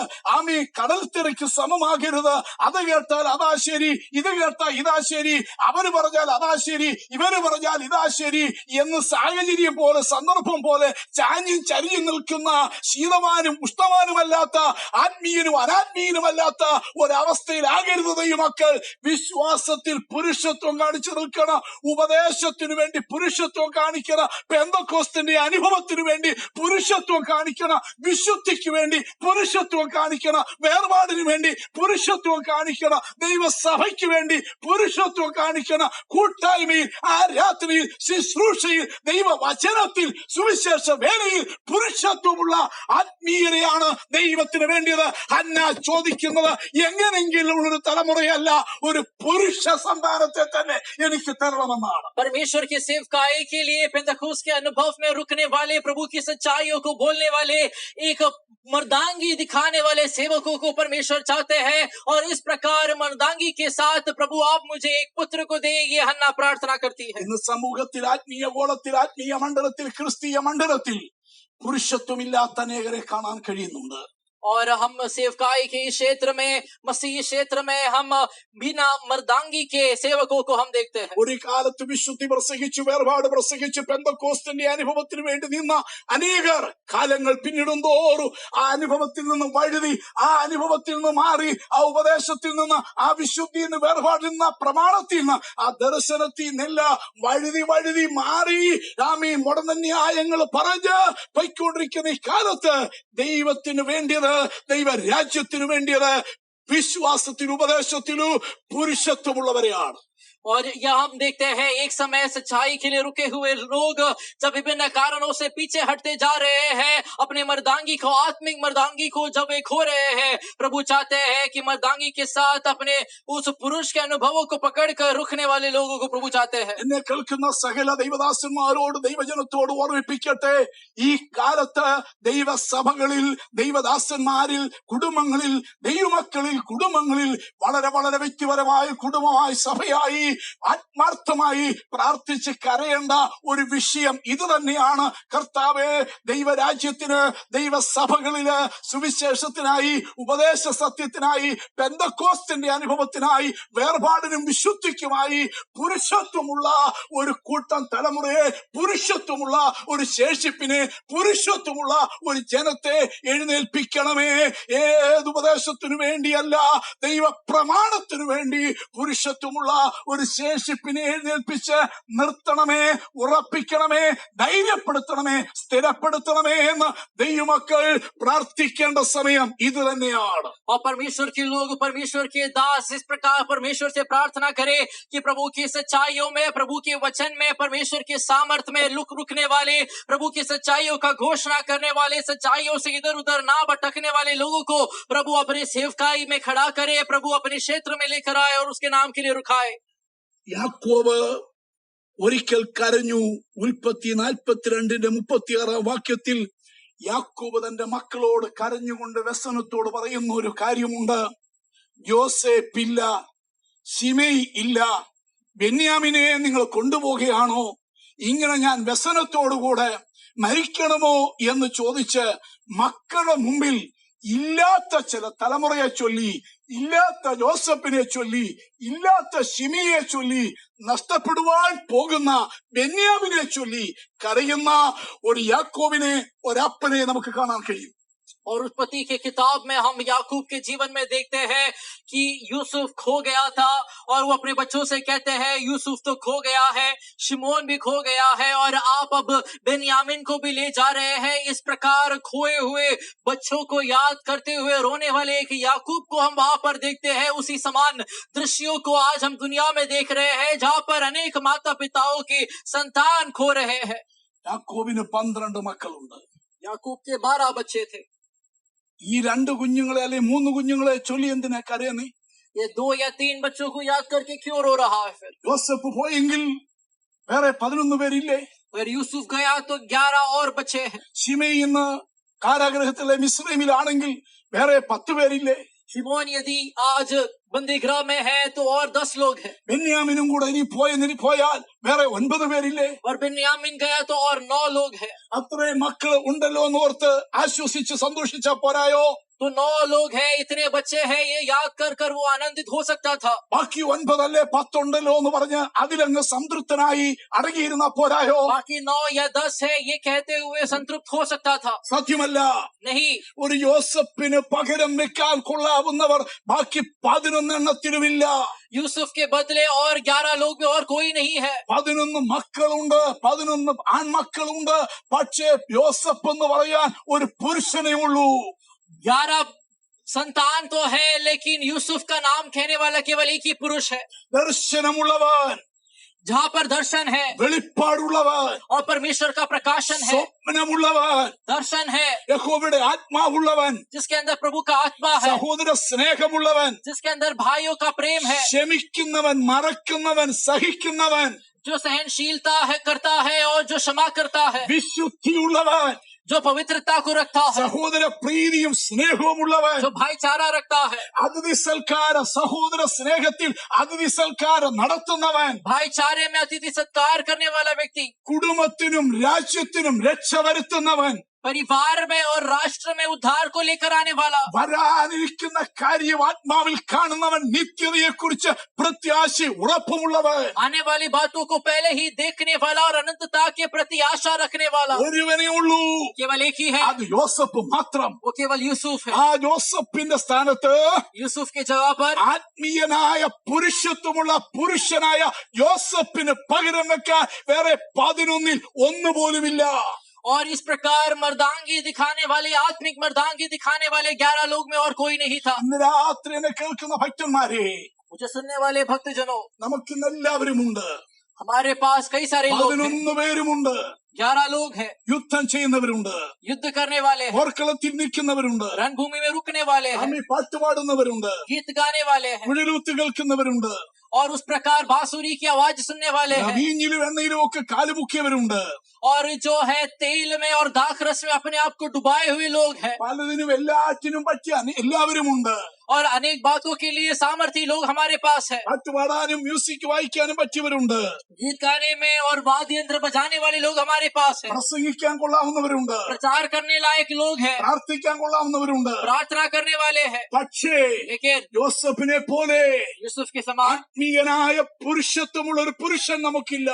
കടൽ തിരക്ക് സമമാകരുത്. അത് കേട്ടാൽ അതാ ശരി, ഇത് കേട്ടാൽ ഇതാ ശരി, അവര് പറഞ്ഞാൽ അതാ ശരി, ഇവര് പറഞ്ഞാൽ ഇതാ ശരി എന്ന് സാഹചര്യം പോലെ, സന്ദർഭം പോലെ ചാഞ്ഞും ചരിഞ്ഞും നിൽക്കുന്ന, ശീതമാനും ഉഷ്ണമാനുമല്ലാത്ത, ആത്മീയനും അനാത്മീയനുമല്ലാത്ത ഒരവസ്ഥയിലാകരുത് ദൈവമക്കൾ. വിശ്വാസത്തിൽ പുരുഷത്വം കാണിച്ചു നിൽക്കണം. ഉപദേശത്തിനു വേണ്ടി പുരുഷത്വം കാണിക്കണം. പെന്തക്കോസ്തിന്റെ അനുഭവത്തിനു വേണ്ടി പുരുഷത്വം കാണിക്കണം. വിശുദ്ധിക്ക് വേണ്ടി പുരുഷത്വം കാണിക്കണം. വേർപാടിനു വേണ്ടി പുരുഷത്വം കാണിക്കണം. ദൈവസഭയ്ക്ക് വേണ്ടി പുരുഷത്വം കാണിക്കണം. കൂട്ടായ്മയിൽ, ആരാധനയിൽ, ശുശ്രൂഷയിൽ, ദൈവവചനത്തിൽ, സുവിശേഷ വേലയിൽ പുരുഷത്വമുള്ള ആത്മീയരെയാണ് ദൈവത്തിന് വേണ്ടിയത്. ഹന്ന ചോദിക്കുന്നത് എങ്ങനെങ്കിലും ഒരു തലമുറയല്ല, ഒരു പുരുഷ സന്താനത്തെ തന്നെ എനിക്ക് തരണമെന്നാണ്. परमेश्वर के सेवकाई के लिए पेंतकोस के अनुभव में रुकने वाले, प्रभु की सच्चाइयों को बोलने वाले, एक मर्दांगी दिखाने वाले सेवकों को परमेश्वर चाहते हैं. और इस प्रकार मर्दांगी के साथ प्रभु आप मुझे एक पुत्र को दे, ये हन्ना प्रार्थना करती है. ഇന്ന് സമൂഹത്തിൽ, ആത്മീയ ഗോളത്തിൽ, ആത്മീയ മണ്ഡലത്തിൽ, ക്രിസ്തീയ മണ്ഡലത്തിൽ പുരുഷത്വമില്ലാത്ത അനേകരെ കാണാൻ കഴിയുന്നുണ്ട്. और हम सेवकाई के क्षेत्र में, मसीह क्षेत्र में हम बिना मर्दांगी के सेवकों को हम देखते हैं. ഒരു കാലത്ത് വിശുദ്ധി പ്രസംഗിച്ചു, വേർപാട് പ്രസംഗിച്ചു, പെന്തക്കോസ്തിന്റെ അനുഭവത്തിന് വേണ്ടി നിന്ന അനേകർ കാലങ്ങൾ പിന്നിടുന്തോറും ആ അനുഭവത്തിൽ നിന്ന് വഴുതി, ആ അനുഭവത്തിൽ നിന്ന് മാറി, ആ ഉപദേശത്തിൽ നിന്ന്, ആ വിശുദ്ധിയിൽ നിന്ന്, വേർപാടിൽ നിന്ന്, പ്രമാണത്തിൽ നിന്ന്, ആ ദർശനത്തിൽ നിന്നെല്ലാം വഴുതി മാറി മുടന്ന ന്യായങ്ങൾ പറഞ്ഞ് പൊയ്ക്കൊണ്ടിരിക്കുന്ന ഈ കാലത്ത് ദൈവത്തിന് വേണ്ടിയത്, ദൈവരാജ്യത്തിന് വേണ്ടിയത് വിശ്വാസത്തിലും ഉപദേശത്തിലും പുരുഷത്വമുള്ളവരെയാണ്. और यह हम देखते हैं एक समय सच्चाई के लिए रुके हुए लोग जब विभिन्न कारणों से पीछे हटते जा रहे हैं, अपने मर्दांगी को, आत्मिक मर्दांगी को जब वे खो रहे हैं, प्रभु चाहते हैं कि मर्दांगी के साथ अपने उस पुरुष के अनुभवों को पकड़कर रुकने वाले लोगों को प्रभु चाहते हैं. എന്നെ കേൾക്കുന്ന സകല ദൈവദാസന്മാരോട്, ദൈവജനത്തോട് ഓർമ്മിപ്പിക്കട്ടെ, ഈ കാലത്ത് ദൈവസഭകളിൽ, ദൈവദാസന്മാരിൽ, കുടുംബങ്ങളിൽ, ദൈവമക്കളിൽ, കുടുംബങ്ങളിൽ വളരെ വളരെ വ്യക്തിപരമായ കുടുംബമായി, സഭയായി, ആത്മാർത്ഥമായി പ്രാർത്ഥിച്ച് കരയേണ്ട ഒരു വിഷയം ഇത് തന്നെയാണ്. കർത്താവേ, ദൈവരാജ്യത്തിന്, ദൈവസഭകളില് സുവിശേഷത്തിനായി, ഉപദേശ സത്യത്തിനായി, പെന്തക്കോസ്തിന്റെ അനുഭവത്തിനായി, വേർപാടിനും വിശുദ്ധിക്കുമായി പുരുഷത്വമുള്ള ഒരു കൂട്ടം തലമുറയെ, പുരുഷത്വമുള്ള ഒരു ശേഷിപ്പിനെ, പുരുഷത്വമുള്ള ഒരു ജനത്തെ എഴുന്നേൽപ്പിക്കണമേ. ഏത് ഉപദേശത്തിനു വേണ്ടിയല്ല, ദൈവ പ്രമാണത്തിനു വേണ്ടി പുരുഷത്വമുള്ള ഒരു ശേഷിപ്പിനെ എഴുന്നേൽപ്പിച്ച് നിർത്തണമേ, ഉറപ്പിക്കണമേ, ധൈര്യപ്പെടുത്തണമേ, സ്ഥിരപ്പെടുത്തണമേ എന്ന് ദൈവമക്കൾ പ്രാർത്ഥിക്കേണ്ട സമയം ഇത് തന്നെയാണ്. और परमेश्वर के लोग, परमेश्वर के दास इस प्रकार परमेश्वर से प्रार्थना करें कि प्रभु की सच्चाइयों में, प्रभु के वचन में, परमेश्वर के सामर्थ में रुकने वाले, प्रभु की सच्चाइयों का घोषणा करने वाले, सच्चाइयों से इधर उधर ना भटकने वाले लोगों को प्रभु अपने सेवकाई में खड़ा करे, प्रभु अपने क्षेत्र में लेकर आए और उसके नाम के लिए रुकाए. യാക്കോബ് ഒരിക്കൽ കരഞ്ഞു. ഉൽപ്പത്തി 42:36 വാക്യത്തിൽ യാക്കോബ് തന്റെ മക്കളോട് കരഞ്ഞുകൊണ്ട് വ്യസനത്തോട് പറയുന്ന ഒരു കാര്യമുണ്ട്. യോസേപ്പ് ഇല്ല, ശിമെയി ഇല്ല, ബെന്യാമിനെ നിങ്ങൾ കൊണ്ടുപോകുകയാണോ? ഇങ്ങനെ ഞാൻ വ്യസനത്തോടുകൂടെ മരിക്കണമോ എന്ന് ചോദിച്ച് മക്കളുടെ മുമ്പിൽ ഇല്ലാത്ത ചില തലമുറയെ ചൊല്ലി, ഇല്ലാത്ത ജോസഫിനെ ചൊല്ലി, ഇല്ലാത്ത ശിമിയെ ചൊല്ലി, നഷ്ടപ്പെടുവാൻ പോകുന്ന ബെന്യാമിനെ ചൊല്ലി കരയുന്ന ഒരു യാക്കോബിനെ, ഒരപ്പനെ നമുക്ക് കാണാൻ കഴിയും. और उत्पत्ति के किताब में हम याकूब के जीवन में देखते हैं कि यूसुफ खो गया था और वो अपने बच्चों से कहते हैं यूसुफ तो खो गया है, शिमोन भी खो गया है और आप अब बेन्यामिन को भी ले जा रहे हैं. इस प्रकार खोए हुए बच्चों को याद करते हुए रोने वाले एक याकूब को हम वहां पर देखते हैं. उसी समान दृश्यों को आज हम दुनिया में देख रहे हैं जहां पर अनेक माता पिताओं के संतान खो रहे हैं. യാക്കോബിന് 12 മക്കളുണ്ട്. याकूब के 12 बच्चे थे. ഈ 2 കുഞ്ഞുങ്ങളെ അല്ലെ 3 കുഞ്ഞുങ്ങളെ ചൊല്ലി എന്തിനാ കരയുന്നേ? ये 2 या 3 बच्चों को याद करके क्यों रो रहा है? फिर യോസേപ്പ് പോയെങ്കിൽ വേറെ 11 പേരില്ലേ? फिर यूसुफ गया तो 11 और बच्चे हैं. ശിമെയി ഇന്ന് കാരാഗൃഹത്തിലെ മിസ്രൈമിലാണെങ്കിൽ വേറെ 10 പേരില്ലേ? शिमोन यदि आज बंदीगृह में है तो और 10 लोग हैं. ബെന്യാമിനും കൂടെ ഇനി പോയാൽ വേറെ 9 പേരില്ലേ? और बेन्यामीन गया तो और 9 लोग हैं. അത്രയും മക്കള് ഉണ്ടല്ലോ എന്ന് ഓർത്ത് ആശ്വസിച്ച് സന്തോഷിച്ചാ പോരായോ? तो 9 लोग हैं, इतने बच्चे हैं, ये याद कर वो आनंदित हो सकता था. ബാക്കി 9 അല്ലേ 10 ഉണ്ടല്ലോ എന്ന് പറഞ്ഞ് അതിലങ്ങ് സംതൃപ്തനായി അടങ്ങിയിരുന്ന പോരായോ? बाकी 9 या 10 है ये कहते हुए संतृप्त हो सकता था. സത്യമല്ല. नहीं. ഒരു യോസഫിന് പകരം വെക്കാൻ കൊള്ളാവുന്നവർ ബാക്കി 11 എണ്ണത്തിലുമില്ല. यूसुफ के बदले और 11 लोग में और कोई नहीं है. 11 മക്കളുണ്ട്, 11 ആൺമക്കളുണ്ട്. പക്ഷേ യോസഫ് എന്ന് പറയാൻ ഒരു പുരുഷനേ ഉള്ളൂ. 11 संतान तो है लेकिन यूसुफ का नाम कहने वाला केवल एक ही पुरुष है. ദർശനമുള്ളവൻ, जहाँ पर दर्शन है, വെളിപ്പാടുള്ളവൻ, और परमेश्वर का प्रकाशन है, സ്വപ്നമുള്ളവൻ, दर्शन है, യഹോവയുടെ ആത്മാവുള്ളവൻ, जिसके अंदर प्रभु का आत्मा है, സഹോദര സ്നേഹമുള്ളവൻ, जिसके अंदर भाइयों का प्रेम है, ക്ഷമിക്കുന്നവൻ, മറക്കുന്നവൻ, സഹിക്കുന്നവൻ, जो सहनशीलता है करता है और जो क्षमा करता है, വിശുദ്ധിയുള്ളവൻ, जो पवित्रता को रखता है, സഹോദര പ്രീതിയും സ്നേഹവുമുള്ളവൻ, जो भाईचारा रखता है, അതിഥി സൽക്കാര സഹോദര സ്നേഹത്തിൽ അതിഥി സൽക്കാരം നടത്തുന്നവൻ, भाईचारे में अतिथि सत्कार करने वाला व्यक्ति, കുടുംബത്തിനും രാജ്യത്തിനും രക്ഷ വരുത്തുന്നവൻ, परिवार में और राष्ट्र में उद्धार को लेकर आने वाला, വരാനിരിക്കുന്ന കാര്യം ആത്മാവിൽ കാണുന്നവൻ, നിത്യതയെ കുറിച്ച് പ്രത്യാശ ഉറപ്പുമുള്ളവൻ, आने वाली बातों को पहले ही देखने वाला और अनंतता के प्रति आशा रखने वाला ഒരുവനേ ഉള്ളൂ. केवल एक ही है, അത് യോസഫ് മാത്രം. वो केवल यूसुफ है. ആ യോസഫിന്റെ സ്ഥാനത്ത് यूसुफ के जगह पर ആത്മീയനായ പുരുഷത്വമുള്ള പുരുഷനായ യോസഫിന് പകരം വെക്കാൻ വേറെ 11 ഒന്നുപോലുമില്ല. और इस प्रकार मर्दांगी दिखाने वाले, आत्मिक मर्दांगी दिखाने वाले 11 लोग में और कोई नहीं था. ഇന്ന് രാത്രി എന്നെ കേൾക്കുന്ന ഭക്തന്മാരെ, मुझे सुनने वाले भक्तजनों, നമുക്കിന്ന് എല്ലാവരുമുണ്ട്. हमारे पास कई सारे लोग हैं. 11 പേരുമുണ്ട്. 11 लोग हैं, യുദ്ധം ചെയ്യുന്നവരുണ്ട്, युद्ध करने वाले हैं, പോർക്കളത്തിൽ നിൽക്കുന്നവരുണ്ട്, रणभूमि में रुकने वाले हैं, അമ്മി പാട്ടുപാടുന്നവരുണ്ട്, गीत गाने वाले हैं, കുഴലൂത്ത് കേൾക്കുന്നവരുണ്ട്, और उस प्रकार बांसुरी की आवाज सुनने वाले हैं, വീഞ്ഞിലും എണ്ണയിലും ഒക്കെ കാലുമുക്കിയവരുണ്ട്. और जो है तेल में और दाखरस में अपने आप को डुबाए हुए लोग हैं, പലതിനും എല്ലാറ്റിനും പറ്റിയ എല്ലാവരുമുണ്ട്. और अनेक बातों के लिए सामर्थी लोग हमारे पास है. പാട്ടുപാടാനും മ്യൂസിക് വായിക്കാനും പറ്റിയവരുണ്ട്. गीत गाने में और वाद्य यंत्र बजाने वाले लोग हमारे पास है. പ്രസംഗിക്കാൻ കൊള്ളാവുന്നവരുണ്ട്, प्रचार करने लायक लोग हैं, പ്രാർത്ഥിക്കാൻ കൊള്ളാവുന്നവരുണ്ട്. प्रार्थना करने वाले हैं, പക്ഷേ लेकिन യോസഫിനെ പോലെ यूसुफ के समान ആത്മീയനായ പുരുഷത്വമുള്ള ഒരു പുരുഷൻ നമുക്കില്ല.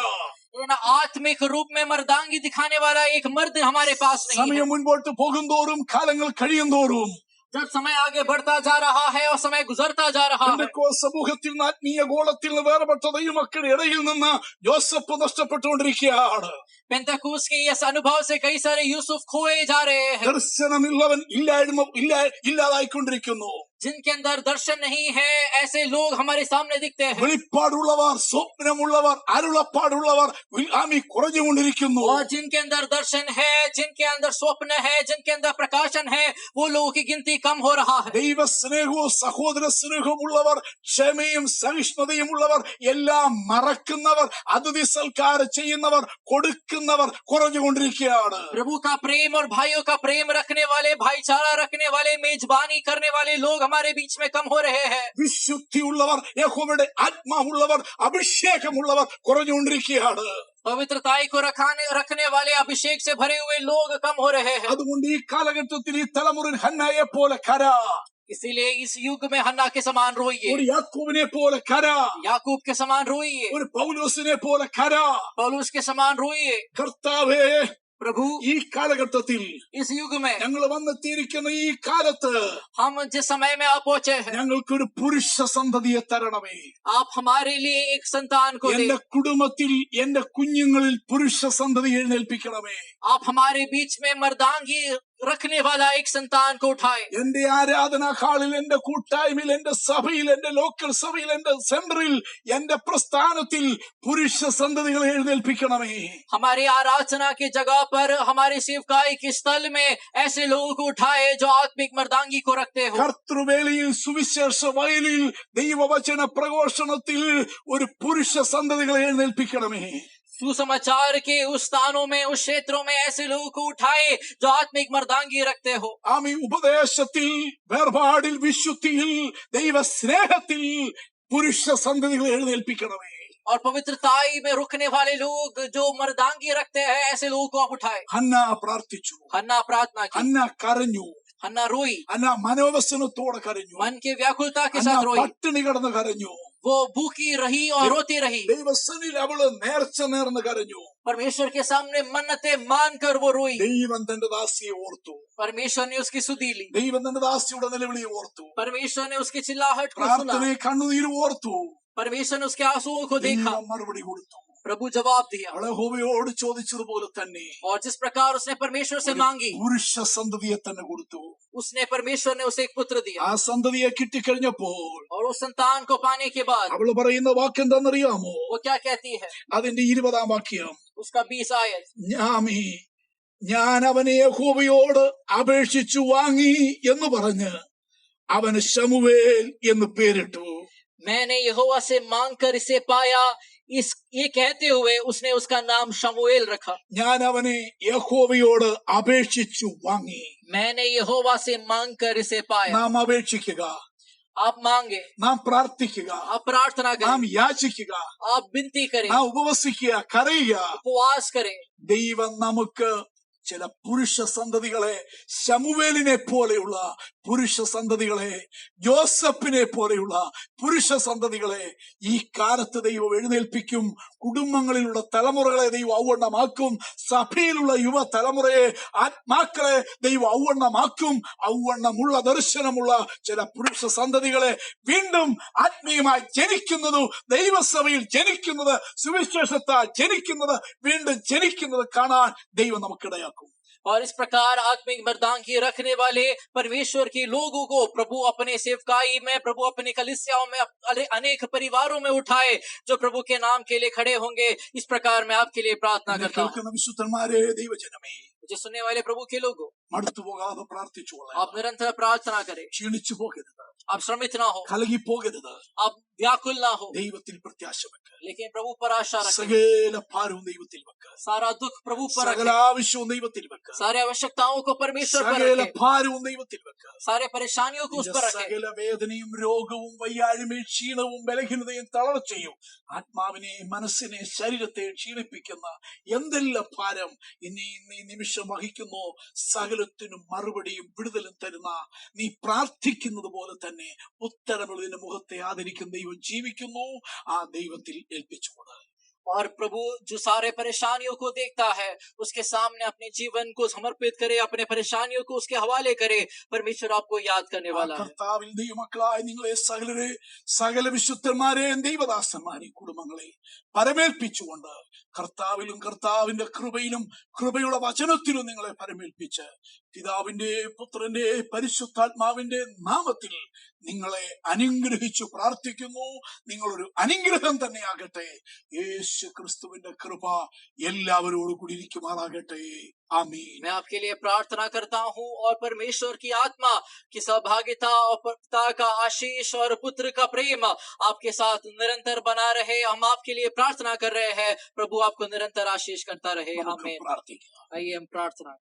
आत्मिक रूप में मर्दांगी दिखाने वाला एक मर्द हमारे पास नहीं है. സമയം മുൻപോട്ട് പോകുന്തോറും കാലങ്ങൾ കഴിയുന്തോറും जब समय आगे बढ़ता जा रहा है और समय गुजरता जा रहा है, സമൂഹത്തിൽ നിന്ന് ആത്മീയ ഗോളത്തിൽ നിന്ന് വേർപെട്ട ദൈവമക്കളുടെ ഇടയിൽ നിന്ന് ജോസഫ് നഷ്ടപ്പെട്ടുകൊണ്ടിരിക്കുകയാണ്. पेंतकुस्त के इस अनुभव से कई सारे यूसुफ खोए जा रहे हैं. ദർശനമുള്ളവൻ ഇല്ലാതായിക്കൊണ്ടിരിക്കുന്നു. जिनके अंदर दर्शन नहीं है, ऐसे लोग हमारे सामने दिखते हैं. വെളിപ്പാടുള്ളവർ, സ്വപ്നമുള്ളവർ, അരുളപ്പാടുള്ളവർ കുറഞ്ഞുകൊണ്ടിരിക്കുന്നു. और जिनके अंदर दर्शन है, जिनके अंदर स्वप्न है, जिनके अंदर प्रकाशन है, वो लोगों की गिनती कम हो रहा है. ദൈവ സ്നേഹവും സഹോദര സ്നേഹമുള്ളവർ, ക്ഷമയും സഹിഷ്ണുതയും ഉള്ളവർ, എല്ലാം മറക്കുന്നവർ, അതിഥി സൽക്കാരം ചെയ്യുന്നവർ, കൊടുക്കുന്നവർ കുറഞ്ഞുകൊണ്ടിരിക്കുകയാണ്. प्रभु का प्रेम और भाइयों का प्रेम रखने वाले, भाईचारा रखने वाले, मेजबानी करने वाले लोग हमारे बीच में कम हो रहे हैं. വിശുദ്ധിയുള്ളവർ, യഹോവയുടെ ആത്മാവുള്ളവർ, അഭിഷേകമുള്ളവർ കുറഞ്ഞുകൊണ്ടിരിക്കുകയാണ്. पवित्रताई को रखने वाले, अभिषेक से भरे हुए लोग कम हो रहे हैं. അതുകൊണ്ട് ഈ കാലഘട്ടത്തിൽ ഈ തലമുറയിൽ ഹന്നായെ പോലെ കര, इसीलिए इस युग में हन्ना के समान रोइए, ഒരു യാക്കോബിനെ പോലെ കര, याकूब के समान रोइए, ഒരു പൗലോസിനെ പോലെ കര. पौलुस के समान रोइए. കർത്താവേ, प्रभु, ഈ കാലഘട്ടത്തിൽ इस युग में ഞങ്ങൾ വന്നെത്തിയിരിക്കുന്ന ഈ കാലത്ത് हम जिस समय में आप पहुंचे हैं, ഞങ്ങൾക്കൊരു പുരുഷ സന്തതിയെ തരണമേ. आप हमारे लिए एक संतान को എന്റെ दे. കുടുംബത്തിൽ, എന്റെ കുഞ്ഞുങ്ങളിൽ പുരുഷ സന്തതി എഴുന്നേൽപ്പിക്കണമേ. आप हमारे बीच में मर्दांगी रखने वाला एक संतान को उठाए. എന്റെ ആരാധനാ ഹാളിൽ, എന്റെ കൂട്ടായ്മയിൽ, എന്റെ സഭയിൽ, എന്റെ ലോക്കൽ സഭയിൽ, എന്റെ സെന്ററിൽ, എന്റെ പ്രസ്ഥാനത്തിൽ പുരുഷ സന്തതികളെ എഴുന്നേൽപ്പിക്കണമേ. हमारी आराधना की जगह पर, हमारे सेवकाई के स्थल में ऐसे लोगों को उठाए जो आत्मिक मर्दांगी को रखते हो. കർത്തൃവേലയിൽ, സുവിശേഷ വയലിൽ, ദൈവവചന പ്രഘോഷണത്തിൽ ഒരു പുരുഷ സന്തതികളെ എഴുന്നേൽപ്പിക്കണമേ. सुसमाचार के उस स्थानों में, उस क्षेत्रों में ऐसे लोगों को उठाए जो आत्मिक मर्दांगी रखते हो. ആമീൻ. ഉപദേശത്തിൽ, വേർപാടിൽ, വിശുദ്ധിയിൽ, ദൈവ സ്നേഹത്തിൽ പുരുഷ സന്തതികളെ എഴുന്നേൽപ്പിക്കണമേ. और पवित्रताई में रुकने वाले लोग जो मर्दांगी रखते हैं, ऐसे लोगों को आप उठाए. ഹന്ന പ്രാർത്ഥിച്ചു, हन्ना प्रार्थना की, ഹന്ന കരഞ്ഞു, हन्ना रोई, ഹന്ന മനോവസനത്തോടെ കരഞ്ഞു, मन की व्याकुलता के ഹന്ന साथ रोई. പട്ടിണി കിടന്ന് കരഞ്ഞു. वो भूखी रही और रोती रही. ദൈവസന്നിധിയിൽ അവള് നേർച്ച നേർന്ന് കരഞ്ഞു. परमेश्वर के सामने मन्नतें मानकर वो रोई. ദൈവം തന്റെ ദാസിയെ ഓർത്തു. परमेश्वर ने उसकी सुधी ली. ദൈവം തന്റെ ദാസിയുടെ നിലവിളിയെ ഓർത്തു. परमेश्वर ने उसकी चिल्लाहट को सुना. പ്രാർത്ഥനയെ, കണ്ണുനീര് ഓർത്തു. परमेश्वर ने उसके आंसुओं को देखा. ദൈവം മറുപടി കൊടുത്തു. प्रभु जवाब दिया. അവളെ യഹോവയോട് ചോദിച്ചതുപോലെ തന്നെ और जिस प्रकार उसने परमेश्वर से मांगी, പുരുഷ സന്തതിയെ തന്നെ കൊടുത്തു. उसने परमेश्वर ने उसे एक पुत्र दिया. ആ സന്തതിയെ കിട്ടിക്കഴിഞ്ഞപ്പോൾ और उस संतान को पाने के बाद അവള് പറയുന്ന വാക്കെന്താണെന്നറിയാമോ? वो क्या कहती है? അതിന്റെ 20-ാം വാക്യം, उसका 20 आयत. ഞാൻ അവനെ യഹോവയോട് അപേക്ഷിച്ചു വാങ്ങി എന്ന് പറഞ്ഞ് അവന് ശമൂവേൽ എന്ന് പേരിട്ടു. मैंने यहोवा से मांगकर इसे पाया, ये कहते हुए उसने उसका नाम शमूएल रखा. ഞാൻ അവനെ യഹോവയോട് അപേക്ഷിച്ചു വാങ്ങി. मैंने यहोवा से मांगकर इसे पाया. നാം അപേക്ഷിക്കുക, आप मांगे, നാം പ്രാർത്ഥിക്കുക, आप प्रार्थना നാം करें, യാചിക്കുക, आप विनती करें, നാം ഉപവസിക്കുക, കരയുക. उपवास करें. ദൈവം നമുക്ക് ചില പുരുഷ സന്തതികളെ, ശമൂവേലിനെ പോലെയുള്ള പുരുഷ സന്തതികളെ, ജോസഫിനെ പോലെയുള്ള പുരുഷ സന്തതികളെ ഈ കാലത്ത് ദൈവം എഴുന്നേൽപ്പിക്കും. കുടുംബങ്ങളിലുള്ള തലമുറകളെ ദൈവം ഔവണ്ണമാക്കും. സഭയിലുള്ള യുവ തലമുറയെ, ആത്മാക്കളെ ദൈവം ഔവണ്ണമാക്കും. ഔവണ്ണമുള്ള ദർശനമുള്ള ചില പുരുഷ സന്തതികളെ വീണ്ടും ആത്മീയമായി ജനിക്കുന്നത്, ദൈവസഭയിൽ ജനിക്കുന്നത്, സുവിശേഷത്താൽ ജനിക്കുന്നത്, വീണ്ടും ജനിക്കുന്നത് കാണാൻ ദൈവം നമുക്കിടയാക്കും. और इस प्रकार आत्मिक मर्दांगी रखने वाले परमेश्वर के लोगों को प्रभु अपने सेवकाई में, प्रभु अपने कलीसियाओं में, अनेक परिवारों में उठाए जो प्रभु के नाम के लिए खड़े होंगे. इस प्रकार मैं आपके लिए प्रार्थना करता हूँ. കേൾക്കുന്ന വിശുദ്ധന്മാരെ, ദൈവജനമേ, मुझे सुनने वाले प्रभु के लोगों, മടുത്തു പോകാതെ പ്രാർത്ഥിച്ചോളാം. आप निरंतर प्रार्थना करें, ക്ഷീണിച്ചു പോകരുത്, आप श्रमित ना हो, കലകി പോകരുത്. आप व्याकुल ना हो, ദൈവത്തിൽ പ്രത്യാശ വെക്ക്. लेकिन प्रभु पर आशा रखें. സകല ഭാരവും ദൈവത്തിൽ വെക്ക്. सारा दुख प्रभु पर സകല रखें. ആവശ്യവും ദൈവത്തിൽ വെക്ക്. सारे आवश्यकताओं को परमेश्वर पर സകല रखें. ഭാരവും ദൈവത്തിൽ വെക്ക്. सारे परेशानियों को उस पर रखें. സകല വേദനയും രോഗവും വയ്യായ്മയും ക്ഷീണവും ബലഹീനതയും തളർച്ചയും ആത്മാവിനെ, മനസ്സിനെ, ശരീരത്തെ ക്ഷീണിപ്പിക്കുന്ന എന്തെല്ലാം ഭാരം ഇനി നിമിഷം വഹിക്കുന്നു, സകലത്തിനും മറുപടിയും വിടുതലും തരുന്ന, നീ പ്രാർത്ഥിക്കുന്നത് പോലെ തന്നെ ഉത്തരമുള്ളതിന്റെ മുഖത്തെ ആദരിക്കുന്ന ദൈവം ജീവിക്കുന്നു. ആ ദൈവത്തിൽ ഏൽപ്പിച്ചുകൊണ്ട് और प्रभु जो सारे परेशानियों को देखता है उसके सामने अपने जीवन को समर्पित करे, अपने परेशानियों को उसके हवाले करे। परमेश्वर आपको याद करने ആ वाला है। കർത്താവിൽ ദൈവമക്കളായ നിങ്ങളെ സകല വിശുദ്ധന്മാരെയും ദൈവദാസന്മാരെയും കുടുംബങ്ങളെയും പരമേൽപ്പിച്ചുകൊണ്ട് കർത്താവിലും കർത്താവിന്റെ കൃപയിലും കൃപയുടെ വചനത്തിലും നിങ്ങളെ പരമേൽപ്പിച്ച് പിതാവിന്റെ പുത്രന്റെ പരിശുദ്ധാത്മാവിന്റെ നാമത്തിൽ നിങ്ങളെ അനുഗ്രഹിച്ചു പ്രാർത്ഥിക്കുന്നു. നിങ്ങളൊരു അനുഗ്രഹം തന്നെയാകട്ടെ. യേശു ക്രിസ്തുവിന്റെ കൃപ എല്ലാവരോടും കൂടി ഇരിക്കുമാറാകട്ടെ. ആമീൻ. मैं आपके लिए प्रार्थना करता हूँ और परमेश्वर की आत्मा की सहभागिता और पिता का आशीष और पुत्र का प्रेम आपके साथ निरंतर बना रहे। हम आपके लिए प्रार्थना कर रहे हैं, प्रभु आपको निरंतर आशीष करता रहे। നമുക്ക് आमीन। പ്രാർത്ഥിക്കാം. आइए हम प्रार्थना